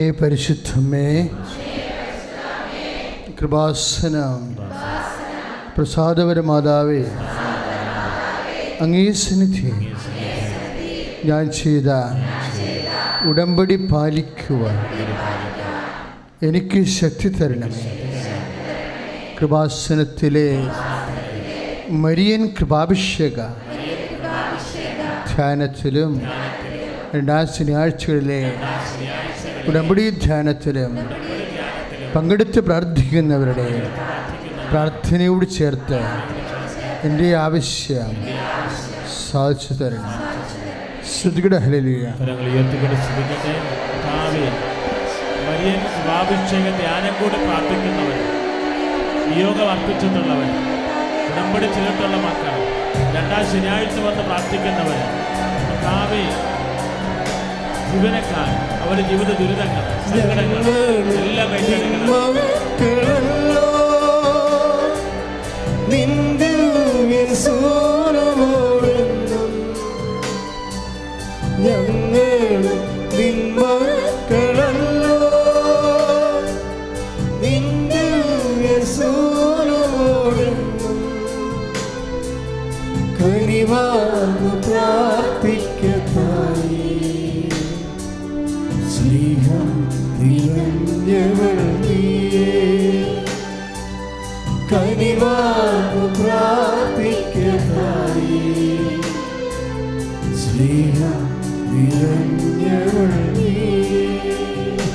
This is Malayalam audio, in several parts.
പരിശുദ്ധമേ, കൃപാസനം പ്രസാദപരമാതാവേ, അങ്ങേ സന്നിധി ഞാൻ ചെയ്ത ഉടമ്പടി പാലിക്കുവാൻ എനിക്ക് ശക്തി തരണമേ. കൃപാസനത്തിലെ മരിയൻ കൃപാഭിഷേക ധ്യാനത്തിലും രണ്ടാം ശനിയാഴ്ചകളിലെ ഉടമ്പടി ധ്യാനത്തിലും പങ്കെടുത്ത് പ്രാർത്ഥിക്കുന്നവരുടെ പ്രാർത്ഥനയോട് ചേർത്ത് എൻ്റെ ആവശ്യം സാധിച്ചു തരണം. ശ്രുതികട ഹല്ലേലൂയ. ധ്യാനം കൂടി പ്രാർത്ഥിക്കുന്നവർ, നിയോഗം അർപ്പിച്ചിട്ടുള്ളവർ, ഉടമ്പടി ചെയ്തിട്ടുള്ള മക്കൾ, രണ്ടാം ശനിയാഴ്ച വന്ന് പ്രാർത്ഥിക്കുന്നവർ, ജീവനക്കാർ, അവരുടെ ജീവിത ദുരിതങ്ങൾ, സങ്കടങ്ങൾ എല്ലാം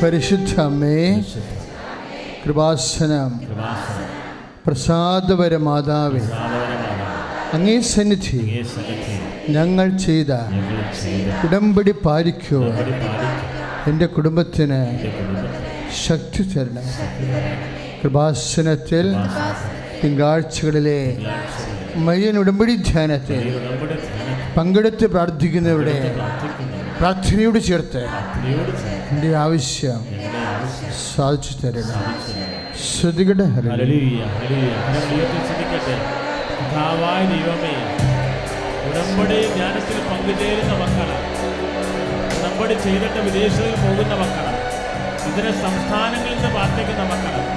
പരിശുദ്ധ അമ്മേ, കൃപാസനം പ്രസാദപരമാതാവേ, അങ്ങേ സന്നിധി ഞങ്ങൾ ചെയ്ത ഉടമ്പടി പാലിക്കുവാൻ എൻ്റെ കുടുംബത്തിന് ശക്തി തരണം. കൃപാസനത്തിൽ തിങ്കളാഴ്ചകളിലെ മരിയൻ ഉടമ്പടി ധ്യാനത്തിൽ പങ്കെടുത്ത് പ്രാർത്ഥിക്കുന്നവരുടെ പ്രാർത്ഥനയോട് ചേർത്ത് എൻ്റെ ആവശ്യം സാധിച്ചു തരണം. ശ്രുതികട ഹല്ലേലൂയ. ഉടമ്പടി ധ്യാനത്തിൽ പങ്കുചേരുന്ന മക്കളാണ്, ഉടമ്പടി ചെയ്തിട്ട് വിദേശത്തിൽ പോകുന്ന മക്കളാണ്, ഇതര സംസ്ഥാനങ്ങളിൽ നിന്ന് പ്രാർത്ഥിക്കുന്ന മക്കളാണ്,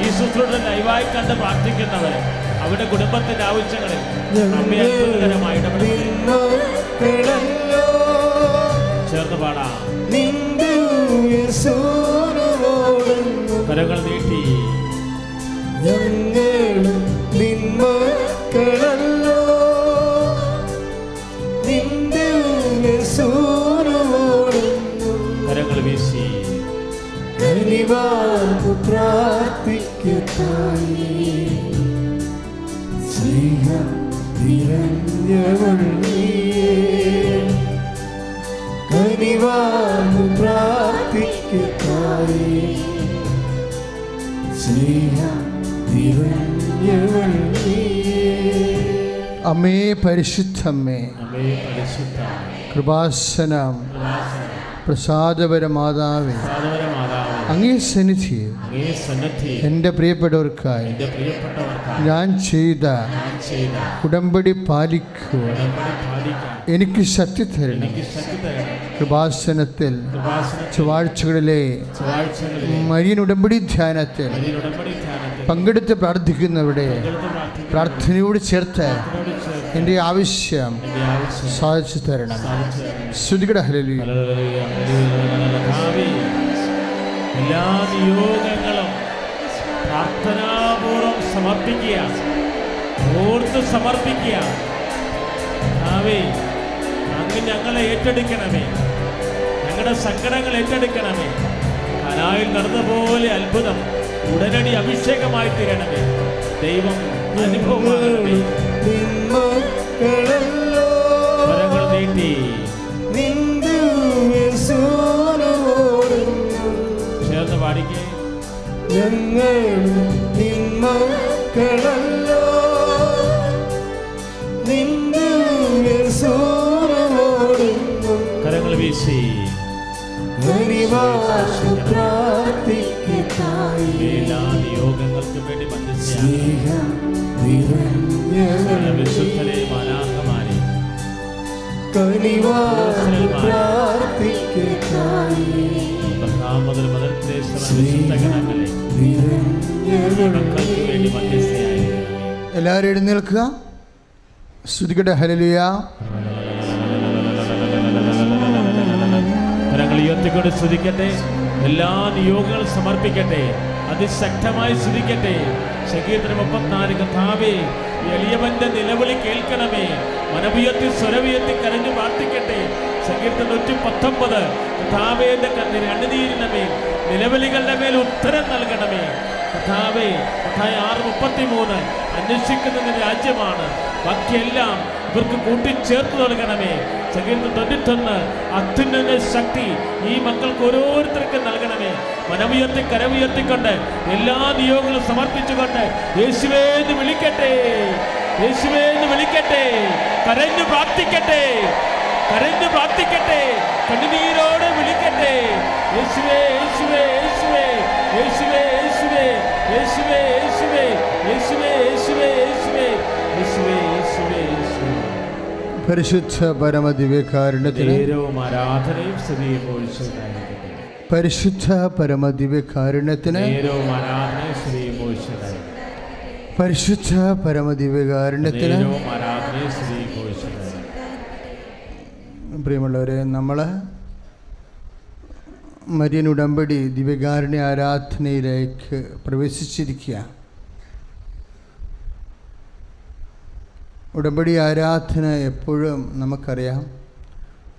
ഈ ശുശ്രൂഷ ലൈവായി കണ്ട് പ്രാർത്ഥിക്കുന്നവർ, അവരുടെ കുടുംബത്തിന്റെ ആവശ്യങ്ങളിൽ അമ്മ അത്ഭുതകരമായി ചേർന്ന് പാടാം. കരങ്ങൾ നീട്ടി കരങ്ങൾ വീശി അമ്മേ പരിശുദ്ധമ്മേ, കൃപാസനം പ്രസാദപരമാതാവേ, അങ്ങേ സന്നിധി എൻ്റെ പ്രിയപ്പെട്ടവർക്കായി ഞാൻ ചെയ്ത ഉടമ്പടി പാലിക്കുവാൻ എനിക്ക് ശക്തി തരണം. കൃപാസനത്തിൽ ചൊവ്വാഴ്ചകളിലെ മരിയൻ ഉടമ്പടി ധ്യാനത്തിൽ പങ്കെടുത്ത് പ്രാർത്ഥിക്കുന്നവരുടെ പ്രാർത്ഥനയോട് ചേർത്ത് എൻ്റെ ആവശ്യം സാധിച്ചു തരണം. ശ്രുതികട ഹല്ലേലൂയ. എല്ലാ നിയോഗങ്ങളും പ്രാർത്ഥനാപൂർവം സമർപ്പിക്കുക, ഓർത്ത് സമർപ്പിക്കുക. അങ്ങ് ഞങ്ങളെ ഏറ്റെടുക്കണമേ, ഞങ്ങളുടെ സങ്കടങ്ങൾ ഏറ്റെടുക്കണമേ. കനായിൽ നടന്ന പോലെ അത്ഭുതം ഉടനടി അഭിഷേകമായി തീരണമേ. ദൈവം അനുഭവമാകണമേ. കരങ്ങൾ നീട്ടി ചേർന്ന് പാടിക്കേ. കരങ്ങൾ വീശി എല്ലാ നിയോഗങ്ങൾക്ക് വേണ്ടി വിശുദ്ധരെ മാലാഖമാരെ മുതൽ വിശുദ്ധഗണങ്ങളെ മക്കൾക്ക് വേണ്ടി മധ്യസ്ഥയായിരിക്കണമേ. എല്ലാവരും എഴുന്നേൽക്കുക, സ്തുതിക്കട്ടെ. ഹല്ലേലൂയ. കരങ്ങൾ ഉയർത്തിക്കൊണ്ട് സ്തുതിക്കട്ടെ. എല്ലാ നിയോഗങ്ങളും സമർപ്പിക്കട്ടെ, അതിശക്തമായി സ്തുതിക്കട്ടെ. സങ്കീർത്തനം 34. കർത്താവേ, എളിയവന്റെ നിലവിളി കേൾക്കണമേ. മനമുയർത്തി സ്വരമുയർത്തി കരഞ്ഞു പ്രാർത്ഥിക്കട്ടെ. സങ്കീർത്തനം 119. കർത്താവേ, എന്റെ കണ്ണുനീരിന്റെ മേൽ നിലവിളികളുടെ മേൽ ഉത്തരം നൽകണമേ. കർത്താവേ, 6:33 അന്വേഷിക്കുന്ന രാജ്യമാണ്, ബാക്കിയെല്ലാം ഇവർക്ക് കൂട്ടിച്ചേർത്ത് നൽകണമേ. സങ്കീർത്തനം 91. അത്യുന്നത ശക്തി ഈ മക്കൾക്ക് ഓരോരുത്തർക്കും നൽകണമേ. മനമുയർത്തി കരമുയർത്തിക്കൊണ്ട് എല്ലാ നിയോഗങ്ങളും സമർപ്പിച്ചുകൊണ്ട് യേശുവേ എന്ന് വിളിക്കട്ടെ, യേശുവേ എന്ന് വിളിക്കട്ടെ. കരഞ്ഞു പ്രാർത്ഥിക്കട്ടെ, കരഞ്ഞു പ്രാർത്ഥിക്കട്ടെ, കണ്ണുനീരോടെ വിളിക്കട്ടെ. യേശുവേ, യേശുവേ, യേശുവേ, യേശുവേ, യേശുവേ, യേശുവേ, യേശുവേ, യേശുവേ, യേശുവേ, യേശുവേ, യേശുവേ, യേശുവേ, യേശുവേ. പരിശുദ്ധ പരമദിവ്യകാരുണ്യത്തിന് ആരാധനയും സ്തുതിയും ഒഴിച്ചതായിരിക്കട്ടെ. പരിശുദ്ധ പരമദിവ്യകാരുണ്യത്തിന് ആരാധനയും സ്തുതിയും ഒഴിച്ചതായിരിക്കട്ടെ. പരിശുദ്ധ പരമദിവ്യകാരുണ്യത്തിന് ആരാധനയും സ്തുതിയും ഒഴിച്ചതായിരിക്കട്ടെ. പ്രിയമുള്ളവരെ, നമ്മൾ മരിയൻ ഉടമ്പടി ദിവ്യകാരുണ്യ ആരാധനയിലേക്ക് പ്രവേശിച്ചിരിക്കുക. ഉടമ്പടി ആരാധന എപ്പോഴും നമുക്കറിയാം,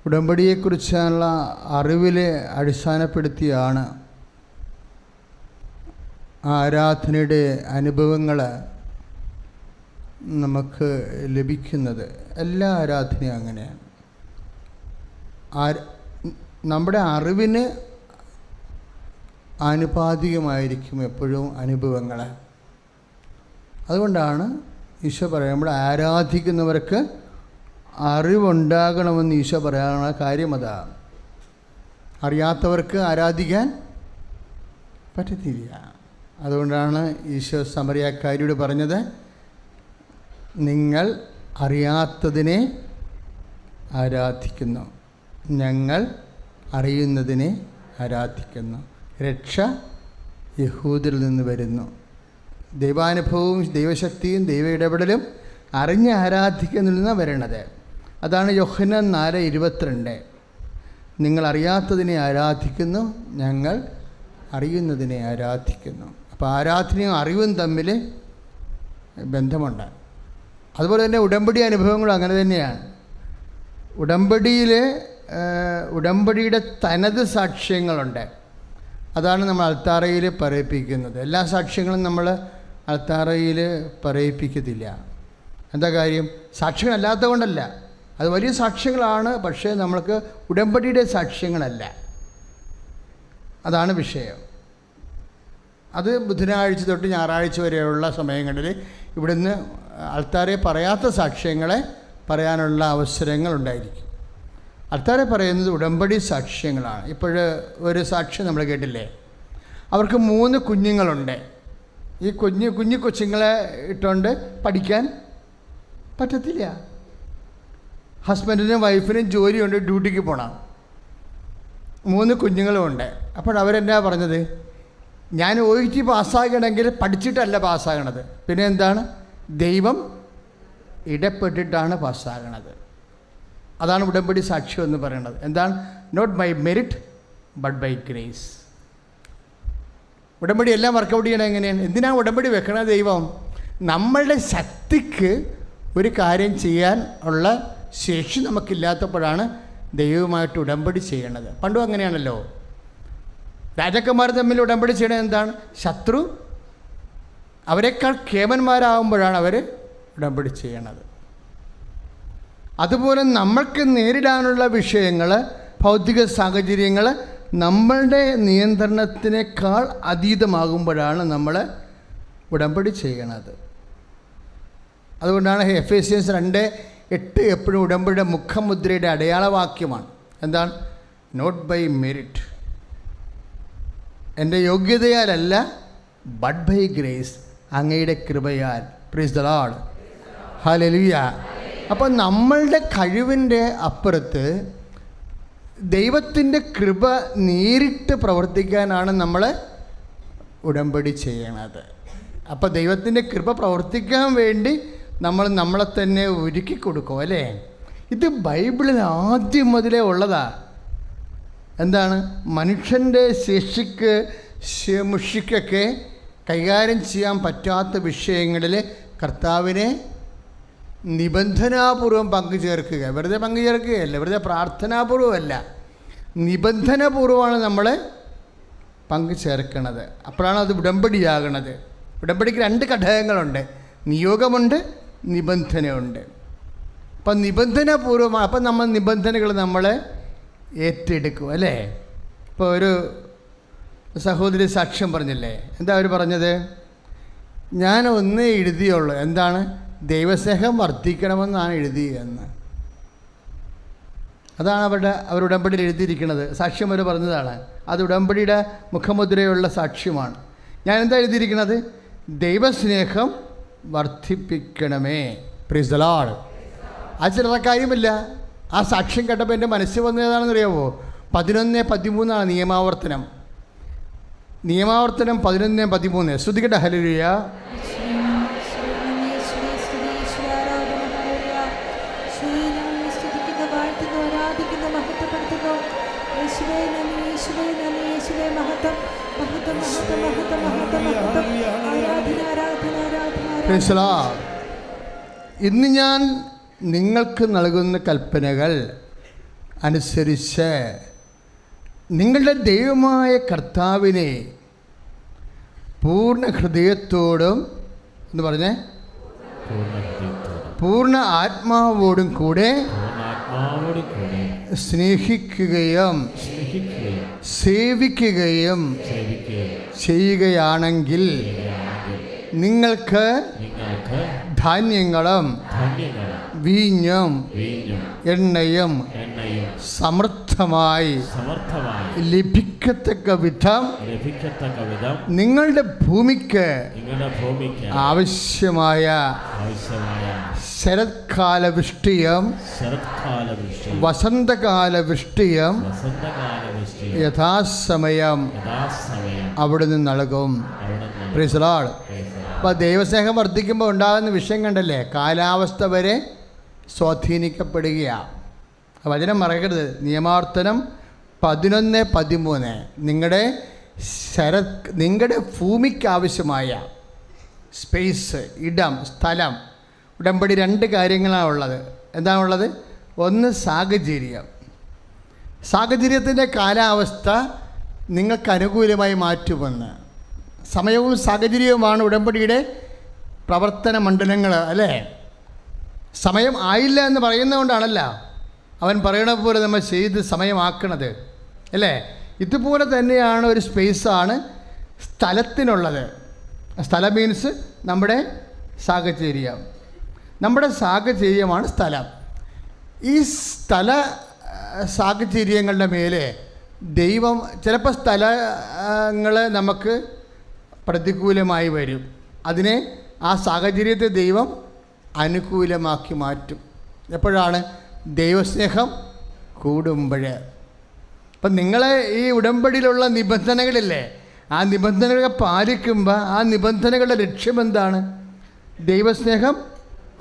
ഉടമ്പടിയെക്കുറിച്ചുള്ള അറിവിലെ അടിസ്ഥാനപ്പെടുത്തിയാണ് ആ ആരാധനയുടെ അനുഭവങ്ങൾ നമുക്ക് ലഭിക്കുന്നത്. എല്ലാ ആരാധനയും അങ്ങനെയാണ്. നമ്മുടെ അറിവിന് ആനുപാതികമായിരിക്കും എപ്പോഴും അനുഭവങ്ങൾ. അതുകൊണ്ടാണ് ഈശോ പറയാം, നമ്മൾ ആരാധിക്കുന്നവർക്ക് അറിവുണ്ടാകണമെന്ന് ഈശോ പറയാനുള്ള കാര്യം അതാണ്. അറിയാത്തവർക്ക് ആരാധിക്കാൻ പറ്റത്തില്ല. അതുകൊണ്ടാണ് ഈശോ സമറിയാക്കാരിയോട് പറഞ്ഞത്, നിങ്ങൾ അറിയാത്തതിനെ ആരാധിക്കുന്നു, ഞങ്ങൾ അറിയുന്നതിനെ ആരാധിക്കുന്നു. രക്ഷ യഹൂദരിൽ നിന്ന് വരുന്നു. ദൈവാനുഭവവും ദൈവശക്തിയും ദൈവ ഇടപെടലും അറിഞ്ഞ് ആരാധിക്കുന്നതിൽ നിന്നാണ് വരണത്. അതാണ് യോഹന്നാൻ 4:22. നിങ്ങൾ അറിയാത്തതിനെ ആരാധിക്കുന്നു, ഞങ്ങൾ അറിയുന്നതിനെ ആരാധിക്കുന്നു. അപ്പോൾ ആരാധനയും അറിവും തമ്മിൽ ബന്ധമുണ്ട്. അതുപോലെ തന്നെ ഉടമ്പടി അനുഭവങ്ങളും അങ്ങനെ തന്നെയാണ്. ഉടമ്പടിയുടെ തനത് സാക്ഷ്യങ്ങളുണ്ട്. അതാണ് നമ്മൾ അൾത്താറയിൽ പറയിപ്പിക്കുന്നത്. എല്ലാ സാക്ഷ്യങ്ങളും നമ്മൾ അൾത്താറയിൽ പറയിപ്പിക്കത്തില്ല. എന്താ കാര്യം? സാക്ഷ്യങ്ങളല്ലാത്ത കൊണ്ടല്ല, അത് വലിയ സാക്ഷ്യങ്ങളാണ്, പക്ഷേ നമ്മൾക്ക് ഉടമ്പടിയുടെ സാക്ഷ്യങ്ങളല്ല. അതാണ് വിഷയം. അത് ബുധനാഴ്ച തൊട്ട് ഞായറാഴ്ച വരെയുള്ള സമയങ്ങളിൽ ഇവിടുന്ന് അൾത്താറെ പറയാത്ത സാക്ഷ്യങ്ങളെ പറയാനുള്ള അവസരങ്ങളുണ്ടായിരിക്കും. അൾത്താറെ പറയുന്നത് ഉടമ്പടി സാക്ഷ്യങ്ങളാണ്. ഇപ്പോൾ ഒരു സാക്ഷ്യം നമ്മൾ കേട്ടില്ലേ, അവർക്ക് 3 കുഞ്ഞുങ്ങളുണ്ട്. ഈ കുഞ്ഞു കൊച്ചുങ്ങളെ ഇട്ടുകൊണ്ട് പഠിക്കാൻ പറ്റത്തില്ല. ഹസ്ബൻഡിനും വൈഫിനും ജോലിയുണ്ട്, ഡ്യൂട്ടിക്ക് പോകണം. 3 കുഞ്ഞുങ്ങളുമുണ്ട്. അപ്പോൾ അവരെന്നാ പറഞ്ഞത്, ഞാൻ OET പാസ്സാകണമെങ്കിൽ പഠിച്ചിട്ടല്ല പാസ്സാകണത്, പിന്നെ എന്താണ്, ദൈവം ഇടപെട്ടിട്ടാണ് പാസ്സാകണത്. അതാണ് ഉടമ്പടി സാക്ഷ്യം എന്ന് പറയുന്നത്. എന്താണ്? Not by merit but by grace. ഉടമ്പടി എല്ലാം വർക്കൗട്ട് ചെയ്യണം എങ്ങനെയാണ്? എന്തിനാണ് ഉടമ്പടി വെക്കണത്? ദൈവം നമ്മളുടെ ശക്തിക്ക് ഒരു കാര്യം ചെയ്യാൻ ഉള്ള ശേഷി നമുക്കില്ലാത്തപ്പോഴാണ് ദൈവവുമായിട്ട് ഉടമ്പടി ചെയ്യണത്. പണ്ടും അങ്ങനെയാണല്ലോ. രാജാക്കന്മാർ തമ്മിൽ ഉടമ്പടി ചെയ്യണത് എന്താണ്? ശത്രു അവരെക്കാൾ കേമന്മാരാകുമ്പോഴാണ് അവർ ഉടമ്പടി ചെയ്യണത്. അതുപോലെ നമ്മൾക്ക് നേരിടാനുള്ള വിഷയങ്ങൾ, ഭൗതിക സാഹചര്യങ്ങൾ നമ്മളുടെ നിയന്ത്രണത്തിനേക്കാൾ അതീതമാകുമ്പോഴാണ് നമ്മൾ ഉടമ്പടി ചെയ്യണത്. അതുകൊണ്ടാണ് എഫേസ്യൻസ് 2:8 എപ്പോഴും ഉടമ്പടിയുടെ മുഖമുദ്രയുടെ അടയാളവാക്യമാണ്. എന്താണ്? നോട്ട് ബൈ മെറിറ്റ്, എൻ്റെ യോഗ്യതയാലല്ല, ബട്ട് ബൈ ഗ്രേസ്, അങ്ങയുടെ കൃപയാൽ. Price the Lord, hallelujah. അപ്പോൾ നമ്മളുടെ കഴിവിൻ്റെ അപ്പുറത്ത് ദൈവത്തിൻ്റെ കൃപ നേരിട്ട് പ്രവർത്തിക്കാനാണ് നമ്മൾ ഉടമ്പടി ചെയ്യണത്. അപ്പോൾ ദൈവത്തിൻ്റെ കൃപ പ്രവർത്തിക്കാൻ വേണ്ടി നമ്മൾ നമ്മളെ തന്നെ ഒരുക്കി കൊടുക്കും അല്ലേ? ഇത് ബൈബിളിൽ ആദ്യം മുതലേ ഉള്ളതാ. എന്താണ്? മനുഷ്യൻ്റെ മുഷിക്കൊക്കെ കൈകാര്യം ചെയ്യാൻ പറ്റാത്ത വിഷയങ്ങളിൽ കർത്താവിനെ നിബന്ധനാപൂർവം പങ്കുചേർക്കുക. വെറുതെ പങ്കുചേർക്കുകയല്ല, വെറുതെ പ്രാർത്ഥനാപൂർവമല്ല, നിബന്ധനപൂർവമാണ് നമ്മൾ പങ്കുചേർക്കണത്. അപ്പോഴാണ് അത് ഉടമ്പടിയാകണത്. ഉടമ്പടിക്ക് 2 ഘടകങ്ങളുണ്ട്, നിയോഗമുണ്ട്, നിബന്ധനയുണ്ട്. അപ്പം നിബന്ധനപൂർവമാണ്. അപ്പം നമ്മൾ നിബന്ധനകൾ നമ്മൾ ഏറ്റെടുക്കും അല്ലേ? ഇപ്പോൾ ഒരു സഹോദരി സാക്ഷ്യം പറഞ്ഞില്ലേ, എന്താ അവർ പറഞ്ഞത്? ഞാൻ ഒന്നേ എഴുതിയുള്ളൂ, എന്താണ്? ദൈവസ്നേഹം വർദ്ധിക്കണമെന്നാണ് എഴുതിയെന്ന്. അതാണ് അവർ ഉടമ്പടിയിൽ എഴുതിയിരിക്കുന്നത്. സാക്ഷ്യം അവർ പറഞ്ഞതാണ്. അത് ഉടമ്പടിയുടെ മുഖമുദ്രയുള്ള സാക്ഷ്യമാണ്. ഞാൻ എന്താ എഴുതിയിരിക്കുന്നത്? ദൈവസ്നേഹം വർദ്ധിപ്പിക്കണമേ. Price the Lord. ആ ചില്ലറ കാര്യമില്ല. ആ സാക്ഷ്യം കേട്ടപ്പോൾ എൻ്റെ മനസ്സിൽ വന്നതാണെന്ന് അറിയാമോ? 11:13 നിയമാവർത്തനം. 11:13. ശ്രദ്ധിക്കട്ടെ. ഹല്ലേലൂയ. ഇന്ന് ഞാൻ നിങ്ങൾക്ക് നൽകുന്ന കൽപ്പനകൾ അനുസരിച്ച് നിങ്ങളുടെ ദൈവമായ കർത്താവിനെ പൂർണ്ണ ഹൃദയത്തോടും എന്ന് പറഞ്ഞേ, പൂർണ്ണ ആത്മാവോടും കൂടെ സ്നേഹിക്കുകയും സേവിക്കുകയും ചെയ്യുകയാണെങ്കിൽ നിങ്ങൾക്ക് ധാന്യങ്ങളും വീഞ്ഞും എണ്ണയും സമൃദ്ധമായി ലഭിക്കത്തക്ക വിധം നിങ്ങളുടെ ഭൂമിക്ക് ആവശ്യമായ ശരത്കാല വൃഷ്ടിയും വസന്തകാല വൃഷ്ടിയും യഥാസമയം അവിടുന്ന് നൽകും. Price the Lord. അപ്പോൾ ദൈവസ്നേഹം വർദ്ധിക്കുമ്പോൾ ഉണ്ടാകുന്ന വിഷയം കണ്ടല്ലേ, കാലാവസ്ഥ വരെ സ്വാധീനിക്കപ്പെടുകയാണ്. വചനം മറക്കരുത്. നിയമാവർത്തനം 11:13. നിങ്ങളുടെ ഭൂമിക്ക് ആവശ്യമായ സ്പേസ്, ഇടം, സ്ഥലം. ഉടമ്പടി 2 കാര്യങ്ങളാണ് ഉള്ളത്. എന്താണുള്ളത്? ഒന്ന് സാഹചര്യം. സാഹചര്യത്തിൻ്റെ കാലാവസ്ഥ നിങ്ങൾക്ക് അനുകൂലമായി മാറ്റുമെന്ന്. സമയവും സാഹചര്യവുമാണ് ഉടമ്പടിയുടെ പ്രവർത്തന മണ്ഡലങ്ങൾ അല്ലേ? സമയം ആയില്ല എന്ന് പറയുന്നതുകൊണ്ടാണല്ല അവൻ പറയണ പോലെ നമ്മൾ ചെയ്ത് സമയമാക്കണത് അല്ലേ? ഇതുപോലെ തന്നെയാണ് ഒരു സ്പേസാണ് സ്ഥലത്തിനുള്ളത്. സ്ഥലം മീൻസ് നമ്മുടെ സാഹചര്യം. നമ്മുടെ സാഹചര്യമാണ് സ്ഥലം. ഈ സാഹചര്യങ്ങളുടെ മേലെ ദൈവം ചിലപ്പോൾ സ്ഥലങ്ങൾ നമുക്ക് പ്രതികൂലമായി വരും. അതിനെ ആ സാഹചര്യത്തെ ദൈവം അനുകൂലമാക്കി മാറ്റും. എപ്പോഴാണ്? ദൈവസ്നേഹം കൂടുമ്പോൾ. അപ്പം നിങ്ങളെ ഈ ഉടമ്പടിയിലുള്ള നിബന്ധനകളില്ലേ, ആ നിബന്ധനകളെ പാലിക്കുമ്പോൾ ആ നിബന്ധനകളുടെ ലക്ഷ്യം എന്താണ്? ദൈവസ്നേഹം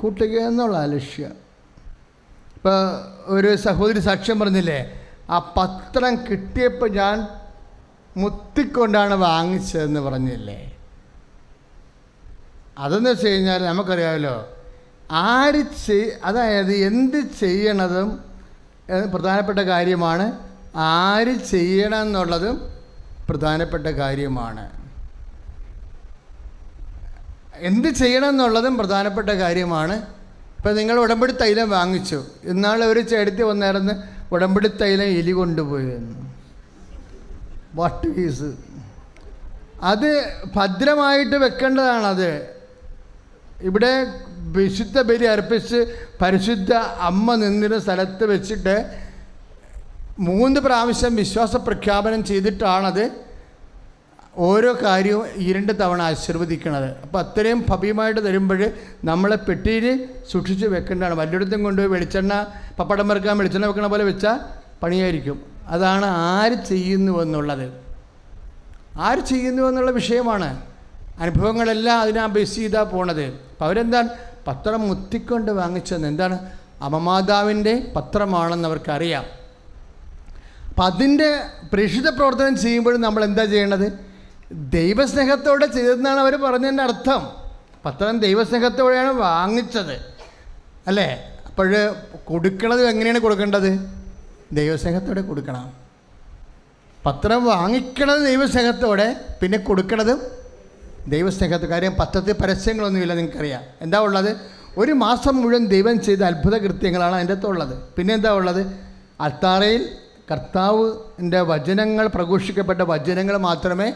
കൂട്ടുക എന്നുള്ള ലക്ഷ്യം. ഇപ്പോൾ ഒരു സഹോദരി സാക്ഷ്യം പറഞ്ഞില്ലേ, ആ പത്രം കിട്ടിയപ്പോൾ ഞാൻ മുത്തിക്കൊണ്ടാണ് വാങ്ങിച്ചതെന്ന് പറഞ്ഞില്ലേ. അതെന്ന് വെച്ച് കഴിഞ്ഞാൽ നമുക്കറിയാമല്ലോ, അതായത് എന്ത് ചെയ്യണതും പ്രധാനപ്പെട്ട കാര്യമാണ്, ആര് ചെയ്യണം എന്നുള്ളതും പ്രധാനപ്പെട്ട കാര്യമാണ്. എന്ത് ചെയ്യണം എന്നുള്ളതും പ്രധാനപ്പെട്ട കാര്യമാണ്. ഇപ്പം നിങ്ങൾ ഉടമ്പടി തൈലം വാങ്ങിച്ചു, ഇന്നാൾ ഒരു ചേട്ടത്തി വന്നായിരുന്നു ഉടമ്പടി തൈലം എലി കൊണ്ടുപോയിരുന്നു. വാട്ട് ഈസ് അത്? ഭദ്രമായിട്ട് വെക്കേണ്ടതാണത്. ഇവിടെ വിശുദ്ധ ബലി അർപ്പിച്ച് പരിശുദ്ധ അമ്മ നിന്നിരുന്ന സ്ഥലത്ത് വെച്ചിട്ട് 3 പ്രാവശ്യം വിശ്വാസ പ്രഖ്യാപനം ചെയ്തിട്ടാണത് ഓരോ കാര്യവും 2 തവണ ആശീർവദിക്കണത്. അപ്പോൾ അത്രയും ഭവ്യമായിട്ട് തരുമ്പോൾ നമ്മളെ പെട്ടിയിൽ സൂക്ഷിച്ച് വെക്കേണ്ടതാണ്. വല്ലയിടത്തും കൊണ്ടുപോയി വെളിച്ചെണ്ണ പപ്പടം വറുക്കാൻ വെളിച്ചെണ്ണ വെക്കണ പോലെ വെച്ചാൽ പണിയായിരിക്കും. അതാണ് ആര് ചെയ്യുന്നുവെന്നുള്ളത്. ആര് ചെയ്യുന്നുവെന്നുള്ള വിഷയമാണ്. അനുഭവങ്ങളെല്ലാം അതിനാ ബേസ് ചെയ്താൽ പോണത്. അപ്പോൾ അവരെന്താണ് പത്രം മുത്തിക്കൊണ്ട് വാങ്ങിച്ചതെന്ന്, എന്താണ് അമ്മമാതാവിൻ്റെ പത്രമാണെന്ന് അവർക്കറിയാം. അപ്പം അതിൻ്റെ പ്രേക്ഷിത പ്രവർത്തനം ചെയ്യുമ്പോഴും നമ്മൾ എന്താ ചെയ്യേണ്ടത്? ദൈവസ്നേഹത്തോടെ ചെയ്തതെന്നാണ് അവർ പറഞ്ഞതിൻ്റെ അർത്ഥം. പത്രം ദൈവസ്നേഹത്തോടെയാണ് വാങ്ങിച്ചത് അല്ലേ? അപ്പോൾ കൊടുക്കണത് എങ്ങനെയാണ് കൊടുക്കേണ്ടത്? ദൈവസ്നേഹത്തോടെ കൊടുക്കണം. പത്രം വാങ്ങിക്കണത് ദൈവസ്നേഹത്തോടെ, പിന്നെ കൊടുക്കണതും ദൈവസ്നേഹത്തോടെ. കാര്യം പത്രത്തിൽ പരസ്യങ്ങളൊന്നുമില്ല, നിങ്ങൾക്കറിയാം. എന്താ ഉള്ളത്? ഒരു മാസം മുഴുവൻ ദൈവം ചെയ്ത അത്ഭുത കൃത്യങ്ങളാണ് അതിൻ്റെ അകത്തുള്ളത്. പിന്നെ എന്താ ഉള്ളത്? അൾത്താരയിൽ കർത്താവിൻ്റെ വചനങ്ങൾ, പ്രഘോഷിക്കപ്പെട്ട വചനങ്ങൾ മാത്രമേ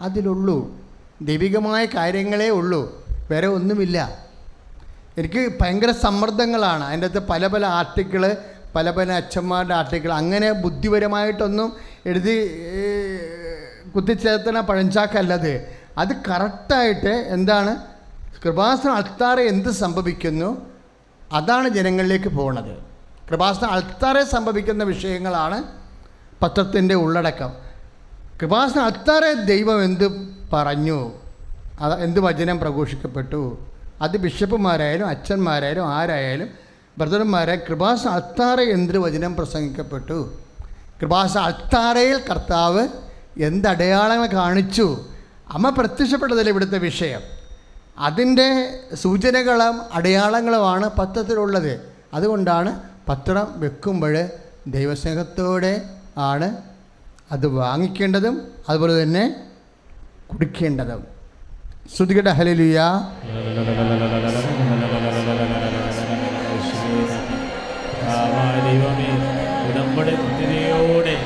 അതിലുള്ളൂ. ദൈവികമായ കാര്യങ്ങളേ ഉള്ളൂ, വേറെ ഒന്നുമില്ല. എനിക്ക് ഭയങ്കര സമ്മർദ്ദങ്ങളാണ് അതിൻ്റെ അകത്ത്. പല പല ആർട്ടിക്കിൾ, പല പല അച്ഛന്മാരുടെ ആർട്ടിക്കിൾ, അങ്ങനെ ബുദ്ധിപരമായിട്ടൊന്നും എഴുതി കുത്തിച്ചേർത്തണ പഴഞ്ചാക്കല്ലത്. അത് കറക്റ്റായിട്ട് എന്താണ് കൃപാസന അൾത്താര എന്ത് സംഭവിക്കുന്നു അതാണ് ജനങ്ങളിലേക്ക് പോകുന്നത്. കൃപാസന അൾത്താരെ സംഭവിക്കുന്ന വിഷയങ്ങളാണ് പത്രത്തിൻ്റെ ഉള്ളടക്കം. കൃപാസന അൾത്താരെ ദൈവം എന്ത് പറഞ്ഞു, അത് എന്ത് വചനം പ്രഘോഷിക്കപ്പെട്ടു, അത് ബിഷപ്പുമാരായാലും അച്ഛന്മാരായാലും ആരായാലും ബ്രദർമാരെ, കൃപാസന അൾത്താര എന്ത് വചനം പ്രസംഗിക്കപ്പെട്ടു, കൃപാസന അൾത്താരയിൽ കർത്താവ് എന്തടയാളങ്ങൾ കാണിച്ചു, അമ്മ പ്രത്യക്ഷപ്പെട്ടതല്ല ഇവിടുത്തെ വിഷയം. അതിൻ്റെ സൂചനകളും അടയാളങ്ങളുമാണ് പത്രത്തിലുള്ളത്. അതുകൊണ്ടാണ് പത്രം വെക്കുമ്പോൾ ദൈവസ്നേഹത്തോടെ ആണ് അത് വാങ്ങിക്കേണ്ടതും അതുപോലെ തന്നെ കുടിക്കേണ്ടതും. ശ്രുതികട ഹല്ലേലൂയ. ദൈവമേ, ഉടമ്പടി കൃത്യതയോടെ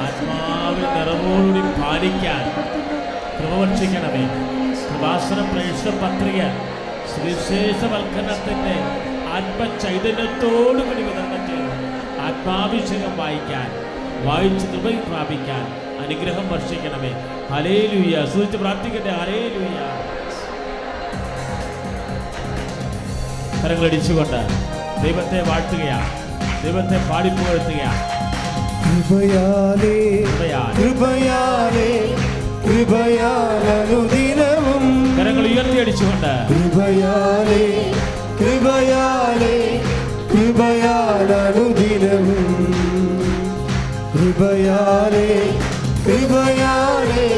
ആത്മാവിൽ നിറവോടുകൂടി പാലിക്കാൻ കൃപവർഷിക്കണമേ. കൃപാസന പ്രേക്ഷിത പത്രിക സുവിശേഷവൽക്കരണത്തിൻ്റെ ആത്മചൈതന്യത്തോടുകൂടി വിതരണം ചെയ്ത് ആത്മാഭിഷേകം വായിച്ച് കൃപ പ്രാപിക്കാൻ അനുഗ്രഹം വർഷിക്കണമേ. ഹല്ലേലൂയ. സ്തുതിച്ച് പ്രാർത്ഥിക്കട്ടെ. ഹല്ലേലൂയ. കരങ്ങളടിച്ചുകൊണ്ട് ദൈവത്തെ വാഴ്ത്തുകയാണ്, ദൈവത്തെ പാടിപ്പുകഴ്ത്തുകയാണ്. കൃപയാലേ കൃപയാലേ കൃപയാലനുദിനവും കരങ്ങൾ ഉയർത്തിയടിച്ചുകൊണ്ട് കൃപയാലേ കൃപയാലേ കൃപയാലനുദിനവും കൃപയാലേ കൃപയാലേ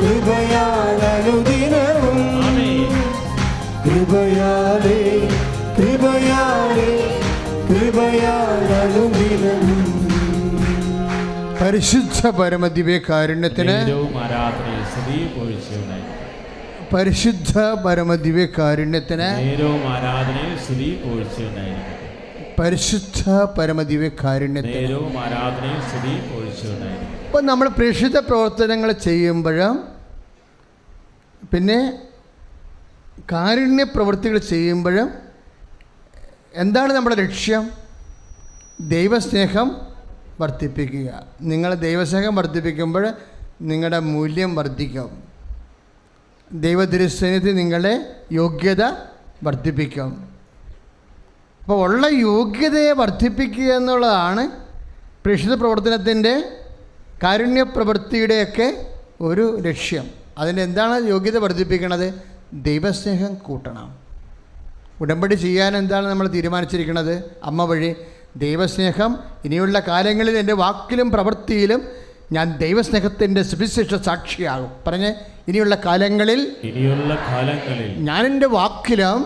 കൃപയാലനുദിനവും കൃപയാലേ കൃപയാലേ കൃപയാലനുദിനവും. പരിശുദ്ധ പരമദിവ്യകാരുണ്യത്തിന് പരിശുദ്ധ പരമദിവ്യകാരുണ്യത്തിന് പരിശുദ്ധ പരമദിവ്യകാരുണ്യത്തിന്. അപ്പോൾ നമ്മൾ പ്രേക്ഷിത പ്രവർത്തനങ്ങൾ ചെയ്യുമ്പോഴും പിന്നെ കാരുണ്യ പ്രവൃത്തികൾ ചെയ്യുമ്പോഴും എന്താണ് നമ്മുടെ ലക്ഷ്യം? ദൈവസ്നേഹം വർദ്ധിപ്പിക്കുക. നിങ്ങൾ ദൈവസ്നേഹം വർദ്ധിപ്പിക്കുമ്പോൾ നിങ്ങളുടെ മൂല്യം വർദ്ധിക്കും. ദൈവതിരുസന്നിധി നിങ്ങളുടെ യോഗ്യത വർദ്ധിപ്പിക്കും. അപ്പോൾ ഉള്ള യോഗ്യതയെ വർദ്ധിപ്പിക്കുക എന്നുള്ളതാണ് പ്രേക്ഷിത പ്രവർത്തനത്തിൻ്റെ കാരുണ്യ പ്രവൃത്തിയുടെയൊക്കെ ഒരു ലക്ഷ്യം. അതിൻ്റെ എന്താണ് യോഗ്യത വർദ്ധിപ്പിക്കുന്നത്? ദൈവസ്നേഹം കൂട്ടണം. ഉടമ്പടി ചെയ്യാൻ എന്താണ് നമ്മൾ തീരുമാനിച്ചിരിക്കുന്നത്? അമ്മ വഴി ദൈവസ്നേഹം. ഇനിയുള്ള കാലങ്ങളിൽ എൻ്റെ വാക്കിലും പ്രവൃത്തിയിലും ഞാൻ ദൈവസ്നേഹത്തിൻ്റെ സുവിശേഷ സാക്ഷിയാകും. പറഞ്ഞ് ഇനിയുള്ള കാലങ്ങളിൽ ഞാൻ എൻ്റെ വാക്കിലും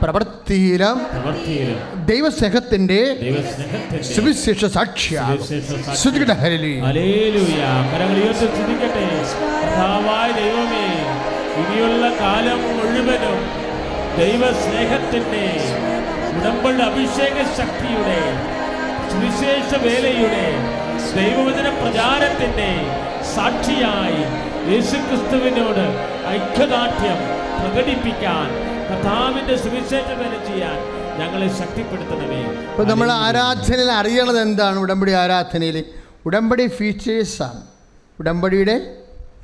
പ്രവൃത്തിയിലും ദൈവസ്നേഹത്തിൻ്റെ സുവിശേഷ സാക്ഷിയാകും. ഇനിയുള്ള കാലം മുഴുവനും ദൈവസ്നേഹത്തിൻ്റെ ഉടമ്പടി അഭിഷേക ശക്തിയുടെ സുവിശേഷ വേലയുടെ ദൈവവചന പ്രചാരത്തിൻ്റെ സാക്ഷിയായി യേശുക്രിസ്തുവിനോട് ഐക്യദാർഢ്യം പ്രകടിപ്പിക്കാൻ കർത്താവിൻ്റെ സുവിശേഷ വേല ചെയ്യാൻ ഞങ്ങളെ ശക്തിപ്പെടുത്തണമേ. ഇപ്പോൾ നമ്മൾ ആരാധനയിൽ അറിയണത് എന്താണ്? ഉടമ്പടി ആരാധനയിൽ ഉടമ്പടി ഫീച്ചേഴ്സാണ്, ഉടമ്പടിയുടെ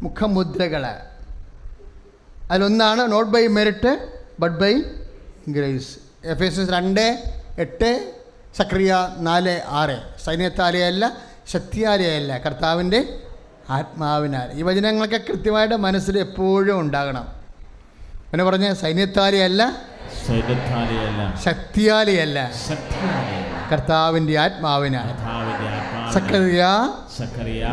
മുഖമുദ്രകൾ. അതിലൊന്നാണ് not by merit but by grace. Ephesians 2:8 സക്രിയ 4:6 സൈന്യത്താലെയല്ല ശക്തിയാലെയല്ല കർത്താവിൻ്റെ ആത്മാവിനാൽ. ഈ വചനങ്ങളൊക്കെ കൃത്യമായിട്ട് മനസ്സിൽ എപ്പോഴും ഉണ്ടാകണം. പിന്നെ പറഞ്ഞ സൈന്യത്താലെയല്ല ശക്തിയാലെയല്ല കർത്താവിൻ്റെ ആത്മാവിനാൽ. സക്രിയ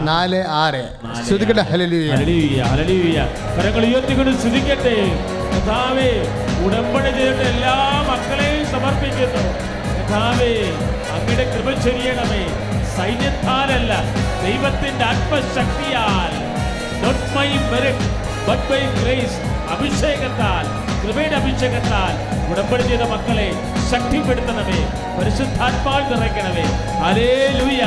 4:6. ശ്രുതിക്കട്ടെ. ഹല്ലേലൂയ. കരങ്ങൾ ഉയർത്തിക്കൊണ്ട് സ്തുതിക്കട്ടെ. കർത്താവേ, ഉടമ്പടി ചെയ്തിട്ട് എല്ലാ മക്കളെയും സമർപ്പിക്കുന്നു. കർത്താവേ, അങ്ങയുടെ കൃപ ചൊരിയണമേ. സൈന്യത്താലല്ല, ദൈവത്തിന്റെ ആത്മശക്തിയാൽ. Not my merit, but by grace. അഭിഷേകത്താൽ, കൃപയുടെ അഭിഷേകത്താൽ ഉടമ്പടി ചെയ്ത മക്കളെ ശക്തിപ്പെടുത്തണമേ. പരിശുദ്ധാത്മാവിൽ നിറയ്ക്കണമേ. ഹല്ലേലൂയ.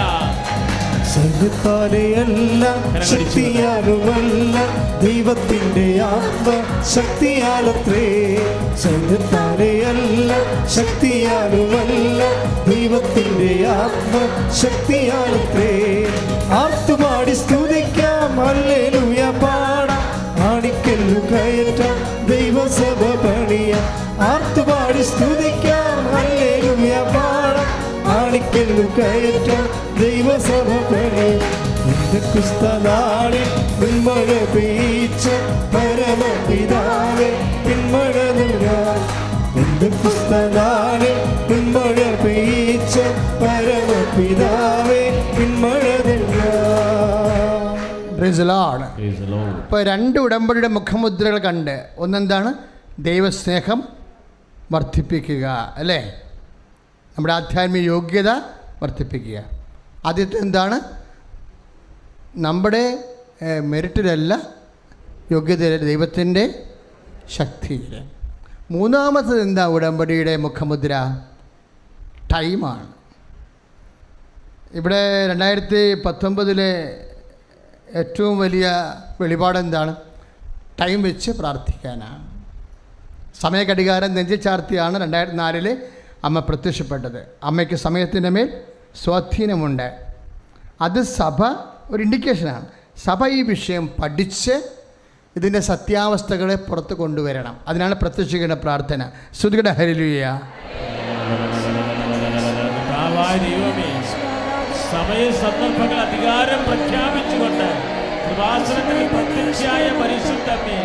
സൈന്യത്താലെയല്ല ശക്തിയാലുമല്ല ദൈവത്തിന്റെ ആത്മശക്തിയാലത്രേ. സൈന്യത്താലെയല്ല ശക്തിയാലുമല്ല ദൈവത്തിന്റെ ആത്മശക്തിയാലത്രേ. ആർത്തുപാടി സ്തുതിക്കാം, ഹല്ലേലൂയ പാടാം, ആണിക്കല്ലു കയറ്റാം, ദൈവസഭ പണിയാം. ആർത്തുപാടി സ്തുതിക്കാം, ഹല്ലേലൂയ പാടാം, ആണിക്കല്ലു കയറ്റാം, ദൈവസഭ പണിയാം. ക്രിസ്തനാളിൽ പിന്മഴ പെയ്ച്ച പരമപിതാവേ പിന്മഴ നൽകാൻ. ക്രിസ്തനാളിൽ പിന്മഴ പെയ്ച്ച പരമപിതാവേ പിന്മഴ നൽകാൻ. ഇപ്പോൾ 2 ഉടമ്പടിയുടെ മുഖമുദ്രകൾ കണ്ട്, ഒന്നെന്താണ്? ദൈവസ്നേഹം വർദ്ധിപ്പിക്കുക, അല്ലേ? നമ്മുടെ ആധ്യാത്മിക യോഗ്യത വർദ്ധിപ്പിക്കുക. ആദ്യത്തെ എന്താണ്? നമ്മുടെ മെറിറ്റിലല്ല, യോഗ്യതയില്ല, ദൈവത്തിൻ്റെ ശക്തിയിൽ. മൂന്നാമത്തത് എന്താ ഉടമ്പടിയുടെ മുഖമുദ്ര? ടൈമാണ്. ഇവിടെ 2019 ഏറ്റവും വലിയ വെളിപാട് എന്താണ്? ടൈം വെച്ച് പ്രാർത്ഥിക്കാനാണ്. സമയഘടികാരം നെഞ്ചിൽ ചാർത്തിയാണ് 2004 അമ്മ പ്രത്യക്ഷപ്പെട്ടത്. അമ്മയ്ക്ക് സമയത്തിൻ്റെ മേൽ സ്വാധീനമുണ്ട്. അത് സഭ ഒരു ഇൻഡിക്കേഷനാണ്. സഭ ഈ വിഷയം പഠിച്ച് ഇതിൻ്റെ സത്യാവസ്ഥകളെ പുറത്ത് കൊണ്ടുവരണം. അതിനാണ് പ്രത്യക്ഷീകരണ പ്രാർത്ഥന. ശ്രുതികട. ഹല്ലേലൂയ. സമയ സന്ദർഭങ്ങൾ അധികാരം പ്രഖ്യാപിച്ചുകൊണ്ട് കൃപാസനത്തിൽ പ്രത്യക്ഷയായ പരിശുദ്ധമേ,